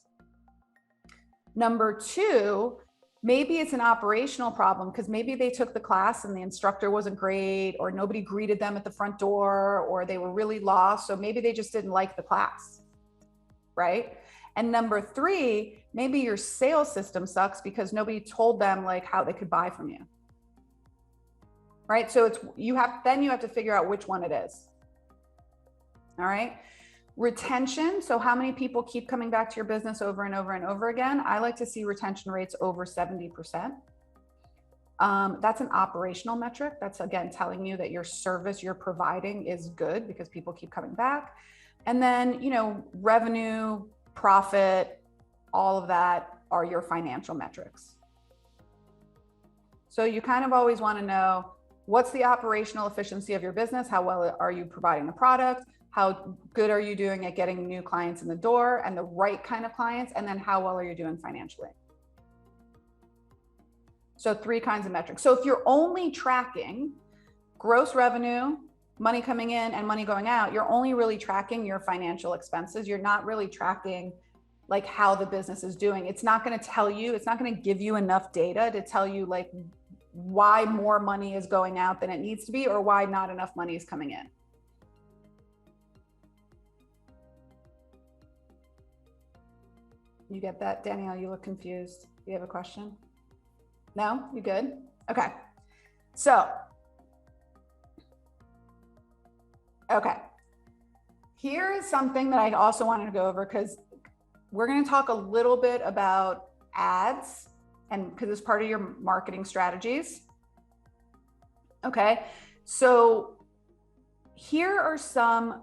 Number two, maybe it's an operational problem because maybe they took the class and the instructor wasn't great, or nobody greeted them at the front door, or they were really lost. So maybe they just didn't like the class, right? And number three, maybe your sales system sucks because nobody told them like how they could buy from you. Right? So you have to figure out which one it is. All right. Retention. So how many people keep coming back to your business over and over and over again? I like to see retention rates over 70%. That's an operational metric. That's again telling you that your service you're providing is good because people keep coming back. And then, revenue, profit, all of that are your financial metrics. So you kind of always want to know what's the operational efficiency of your business? How well are you providing the product? How good are you doing at getting new clients in the door and the right kind of clients? And then how well are you doing financially? So three kinds of metrics. So if you're only tracking gross revenue, money coming in and money going out, you're only really tracking your financial expenses. You're not really tracking like how the business is doing. It's not going to tell you, it's not going to give you enough data to tell you like why more money is going out than it needs to be or why not enough money is coming in. You get that? Danielle, you look confused. Do you have a question? No? You good? Okay. So, here is something that I also wanted to go over because we're going to talk a little bit about ads and because it's part of your marketing strategies. Okay. So here are some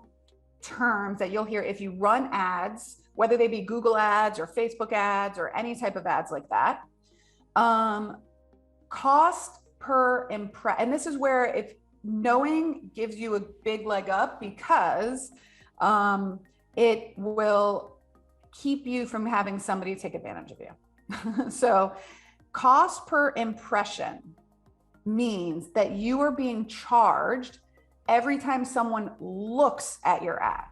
terms that you'll hear if you run ads, whether they be Google ads or Facebook ads or any type of ads like that. Cost per impression. And this is where if knowing gives you a big leg up because it will keep you from having somebody take advantage of you. So cost per impression means that you are being charged every time someone looks at your ad.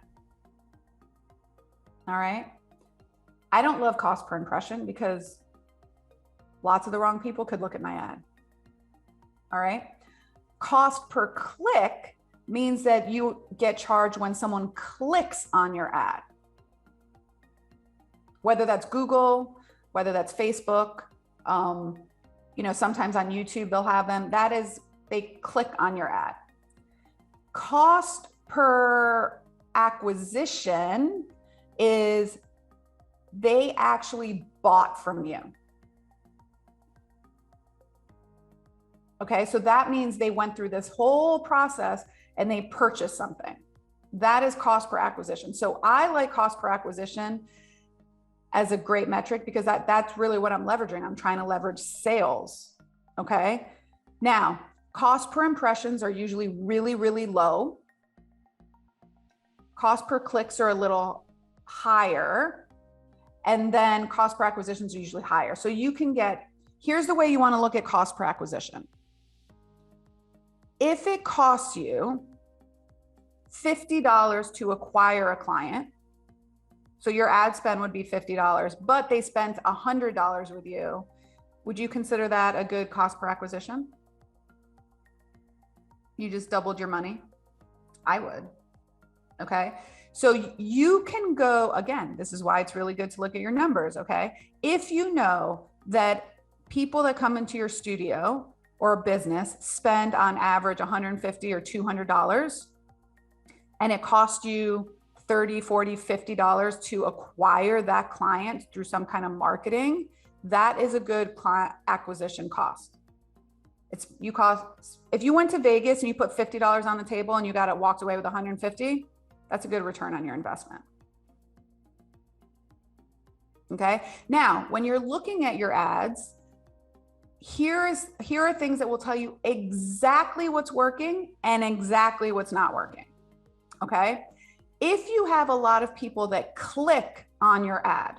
All right. I don't love cost per impression because lots of the wrong people could look at my ad. All right. Cost per click means that you get charged when someone clicks on your ad. Whether that's Google, whether that's Facebook, sometimes on YouTube, they'll have them. That is, they click on your ad. Cost per acquisition is they actually bought from you. Okay, so that means they went through this whole process and they purchased something. That is cost per acquisition. So I like cost per acquisition as a great metric because that's really what I'm leveraging. I'm trying to leverage sales. Okay. Now, cost per impressions are usually really, really low. Cost per clicks are a little higher. And then cost per acquisitions are usually higher. So you can get Here's the way you want to look at cost per acquisition. If it costs you $50 to acquire a client, so your ad spend would be $50, but they spent $100 with you, would you consider that a good cost per acquisition? You just doubled your money? I would. Okay. So you can go, again, this is why it's really good to look at your numbers. Okay. If you know that people that come into your studio or business spend on average $150 or $200, and it costs you $30, $40, $50 to acquire that client through some kind of marketing, that is a good client acquisition cost. If you went to Vegas and you put $50 on the table and you got it walked away with 150, that's a good return on your investment. Okay. Now, when you're looking at your ads, here are things that will tell you exactly what's working and exactly what's not working. Okay. If you have a lot of people that click on your ad,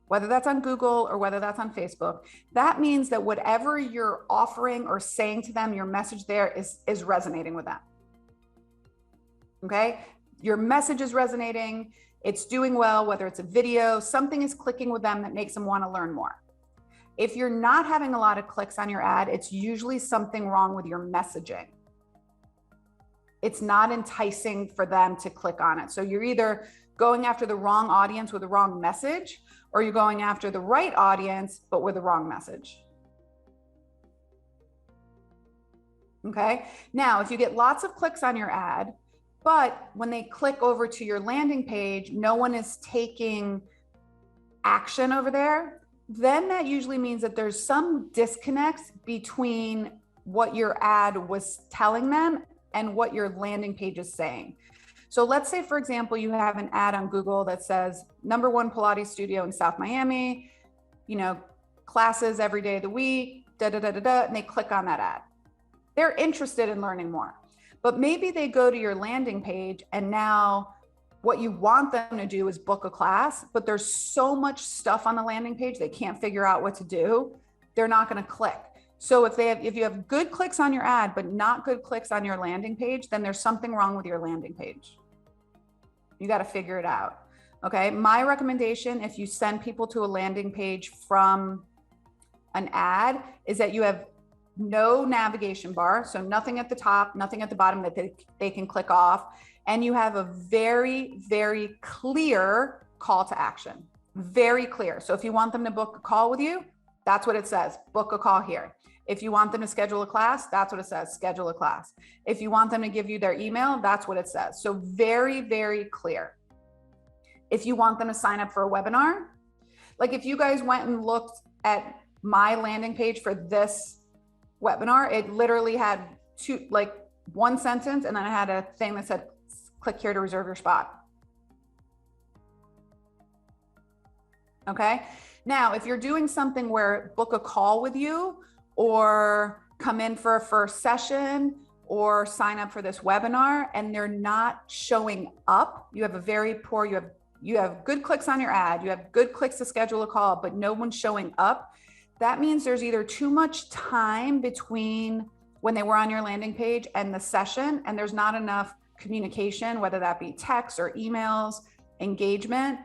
whether that's on Google or whether that's on Facebook, that means that whatever you're offering or saying to them, your message there is resonating with them. Okay. Your message is resonating. It's doing well, whether it's a video, something is clicking with them that makes them want to learn more. If you're not having a lot of clicks on your ad, it's usually something wrong with your messaging. It's not enticing for them to click on it. So you're either going after the wrong audience with the wrong message, or you're going after the right audience, but with the wrong message. Okay. Now, if you get lots of clicks on your ad, but when they click over to your landing page, no one is taking action over there, then that usually means that there's some disconnect between what your ad was telling them and what your landing page is saying. So let's say, for example, you have an ad on Google that says #1 Pilates studio in South Miami, classes every day of the week, and they click on that ad. They're interested in learning more, but maybe they go to your landing page and now what you want them to do is book a class, but there's so much stuff on the landing page, they can't figure out what to do. They're not going to click. So if you have good clicks on your ad, but not good clicks on your landing page, then there's something wrong with your landing page. You got to figure it out. Okay. My recommendation, if you send people to a landing page from an ad, is that you have no navigation bar. So nothing at the top, nothing at the bottom that they can click off. And you have a very, very clear call to action. Very clear. So if you want them to book a call with you, that's what it says. Book a call here. If you want them to schedule a class, that's what it says. Schedule a class. If you want them to give you their email, that's what it says. So very, very clear. If you want them to sign up for a webinar, like if you guys went and looked at my landing page for this webinar, it literally had one sentence, and then I had a thing that said, click here to reserve your spot. Okay. Now, if you're doing something where book a call with you or come in for a first session or sign up for this webinar and they're not showing up, you have a very poor, you have good clicks on your ad, you have good clicks to schedule a call, but no one's showing up. That means there's either too much time between when they were on your landing page and the session, and there's not enough communication, whether that be text or emails, engagement.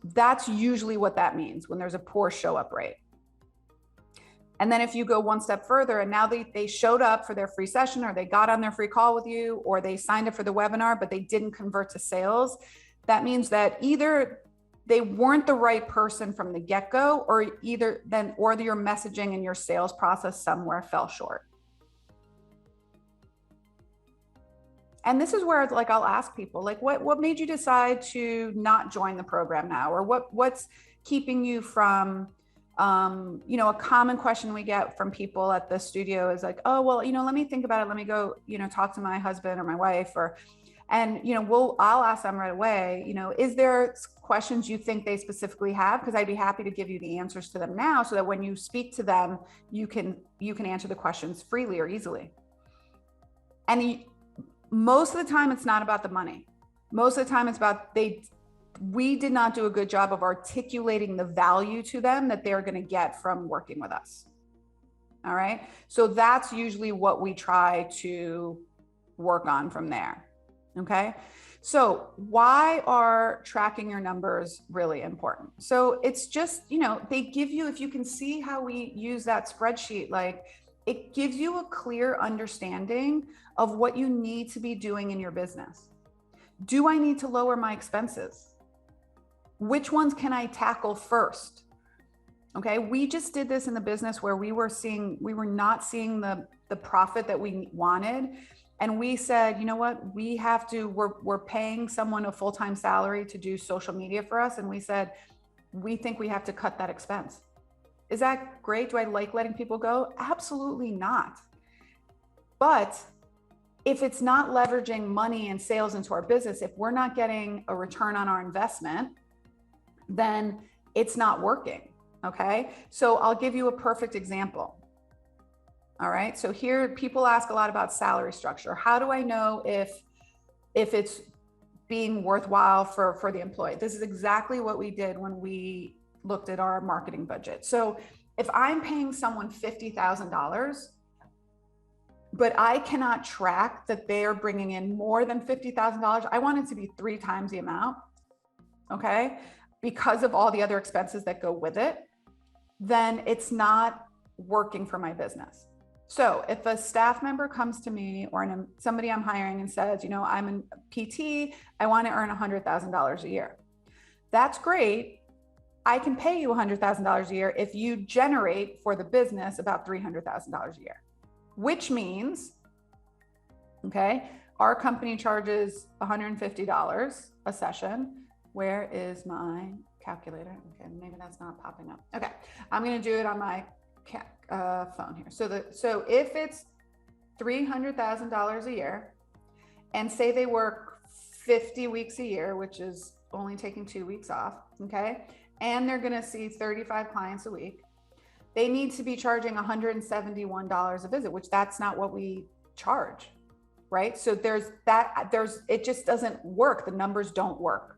That's usually what that means when there's a poor show up rate. And then if you go one step further and now they showed up for their free session, or they got on their free call with you, or they signed up for the webinar, but they didn't convert to sales, that means that either they weren't the right person from the get-go, or your messaging and your sales process somewhere fell short. And this is where I'll ask people, what made you decide to not join the program now? Or what's keeping you from, a common question we get from people at the studio is like, oh, well, let me think about it. Let me go, talk to my husband or my wife, I'll ask them right away, is there questions you think they specifically have? Because I'd be happy to give you the answers to them now, so that when you speak to them, you can answer the questions freely or easily. And most of the time, it's not about the money. Most of the time, it's about we did not do a good job of articulating the value to them that they're going to get from working with us. All right. So that's usually what we try to work on from there. Okay. So why are tracking your numbers really important? So it's just, you know, they give you, if you can see how we use that spreadsheet, like it gives you a clear understanding of what you need to be doing in your business. Do I need to lower my expenses? Which ones can I tackle first? Okay, we just did this in the business where we were not seeing the profit that we wanted. And we said, you know what, we're paying someone a full-time salary to do social media for us. And we said, we think we have to cut that expense. Is that great? Do I like letting people go? Absolutely not. But if it's not leveraging money and sales into our business, if we're not getting a return on our investment, then it's not working. Okay. So I'll give you a perfect example. All right. So here people ask a lot about salary structure. How do I know if it's being worthwhile for the employee? This is exactly what we did when we looked at our marketing budget. So if I'm paying someone $50,000, but I cannot track that they're bringing in more than $50,000, I want it to be 3 times the amount. Okay. Because of all the other expenses that go with it, then it's not working for my business. So if a staff member comes to me or somebody I'm hiring and says, you know, I'm a PT, I want to earn $100,000 a year. That's great. I can pay you $100,000 a year if you generate for the business about $300,000 a year, which means, okay, our company charges $150 a session. Where is my calculator? Okay, maybe that's not popping up. Okay, I'm going to do it on my phone here. So if it's $300,000 a year, and say they work 50 weeks a year, which is only taking 2 weeks off, okay, and they're going to see 35 clients a week, they need to be charging $171 a visit, which that's not what we charge, right? So it just doesn't work. The numbers don't work.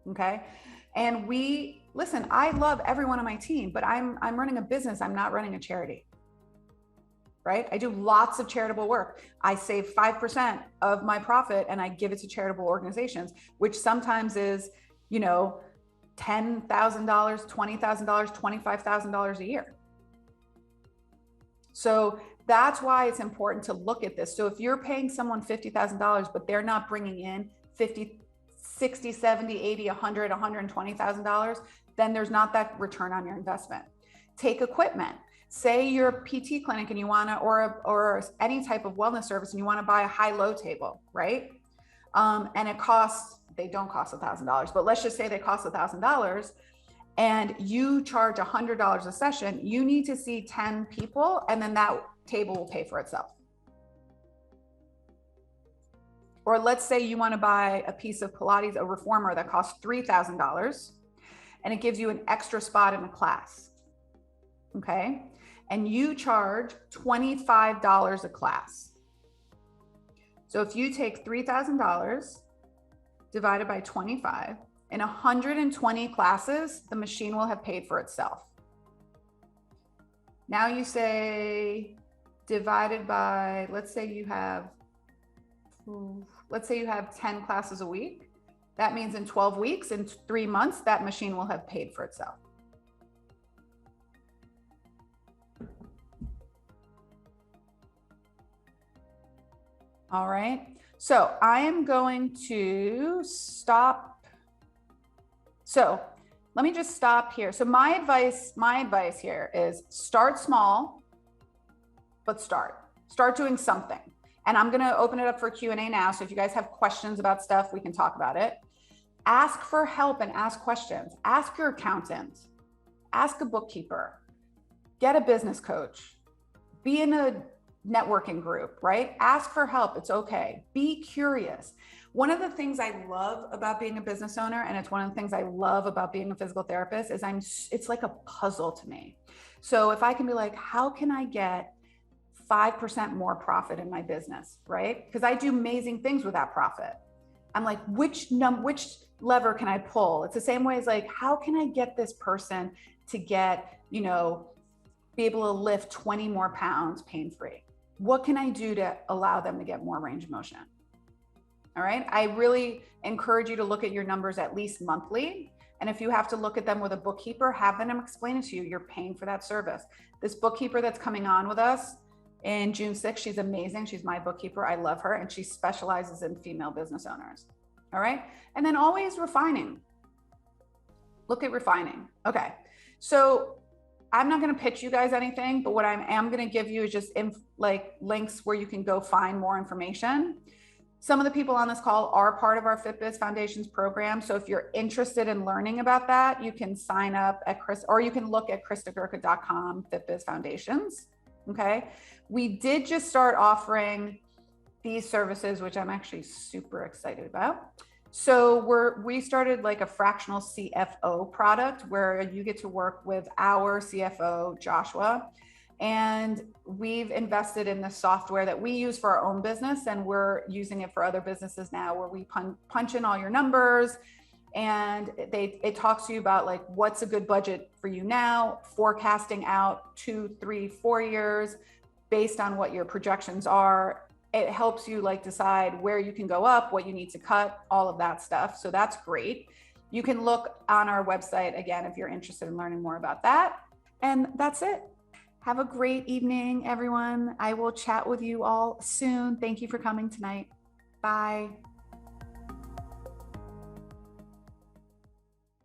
Okay. And listen, I love everyone on my team, but I'm running a business. I'm not running a charity, right? I do lots of charitable work. I save 5% of my profit and I give it to charitable organizations, which sometimes is, you know, $10,000, $20,000, $25,000 a year. So that's why it's important to look at this. So if you're paying someone $50,000, but they're not bringing in 50, 60, 70, 80, 100, $120,000, then there's not that return on your investment. Take equipment. Say you're a PT clinic and you want to, or any type of wellness service, and you want to buy a high-low table, right? And they don't cost $1,000, but let's just say they cost $1,000 and you charge $100 a session. You need to see 10 people and then that table will pay for itself. Or let's say you want to buy a piece of Pilates, a reformer that costs $3,000 and it gives you an extra spot in a class. Okay. And you charge $25 a class. So if you take $3,000 divided by 25, in 120 classes, the machine will have paid for itself. Now you say divided by, let's say you have 10 classes a week. That means in 12 weeks, in 3 months, that machine will have paid for itself. All right. So I am going to stop. So let me just stop here. So my advice here is start small, but start doing something. And I'm going to open it up for Q&A now. So if you guys have questions about stuff, we can talk about it. Ask for help and ask questions. Ask your accountant, ask a bookkeeper, get a business coach, be in a networking group, right? Ask for help. It's okay. Be curious. One of the things I love about being a business owner, and it's one of the things I love about being a physical therapist, is it's like a puzzle to me. So if I can be like, how can I get 5% more profit in my business, right? Because I do amazing things with that profit. I'm like, which lever can I pull? It's the same way as like, how can I get this person to get, you know, be able to lift 20 more pounds pain-free? What can I do to allow them to get more range of motion? All right. I really encourage you to look at your numbers at least monthly. And if you have to look at them with a bookkeeper, have them explain it to you. You're paying for that service. This bookkeeper that's coming on with us in June 6th, she's amazing. She's my bookkeeper. I love her. And she specializes in female business owners. All right. And then always refining. Look at refining. Okay. So I'm not going to pitch you guys anything, but what I am going to give you is just like links where you can go find more information. Some of the people on this call are part of our FitBiz Foundations program. So if you're interested in learning about that, you can sign up at or you can look at kristagurka.com FitBiz Foundations. Okay. We did just start offering these services, which I'm actually super excited about. So we started like a fractional CFO product where you get to work with our CFO, Joshua, and we've invested in the software that we use for our own business, and we're using it for other businesses now, where we punch in all your numbers, and it talks to you about like what's a good budget for you now, forecasting out 2, 3, 4 years based on what your projections are. It helps you like decide where you can go up, what you need to cut, all of that stuff. So that's great. You can look on our website again if you're interested in learning more about that. And that's it. Have a great evening, everyone. I will chat with you all soon. Thank you for coming tonight. Bye.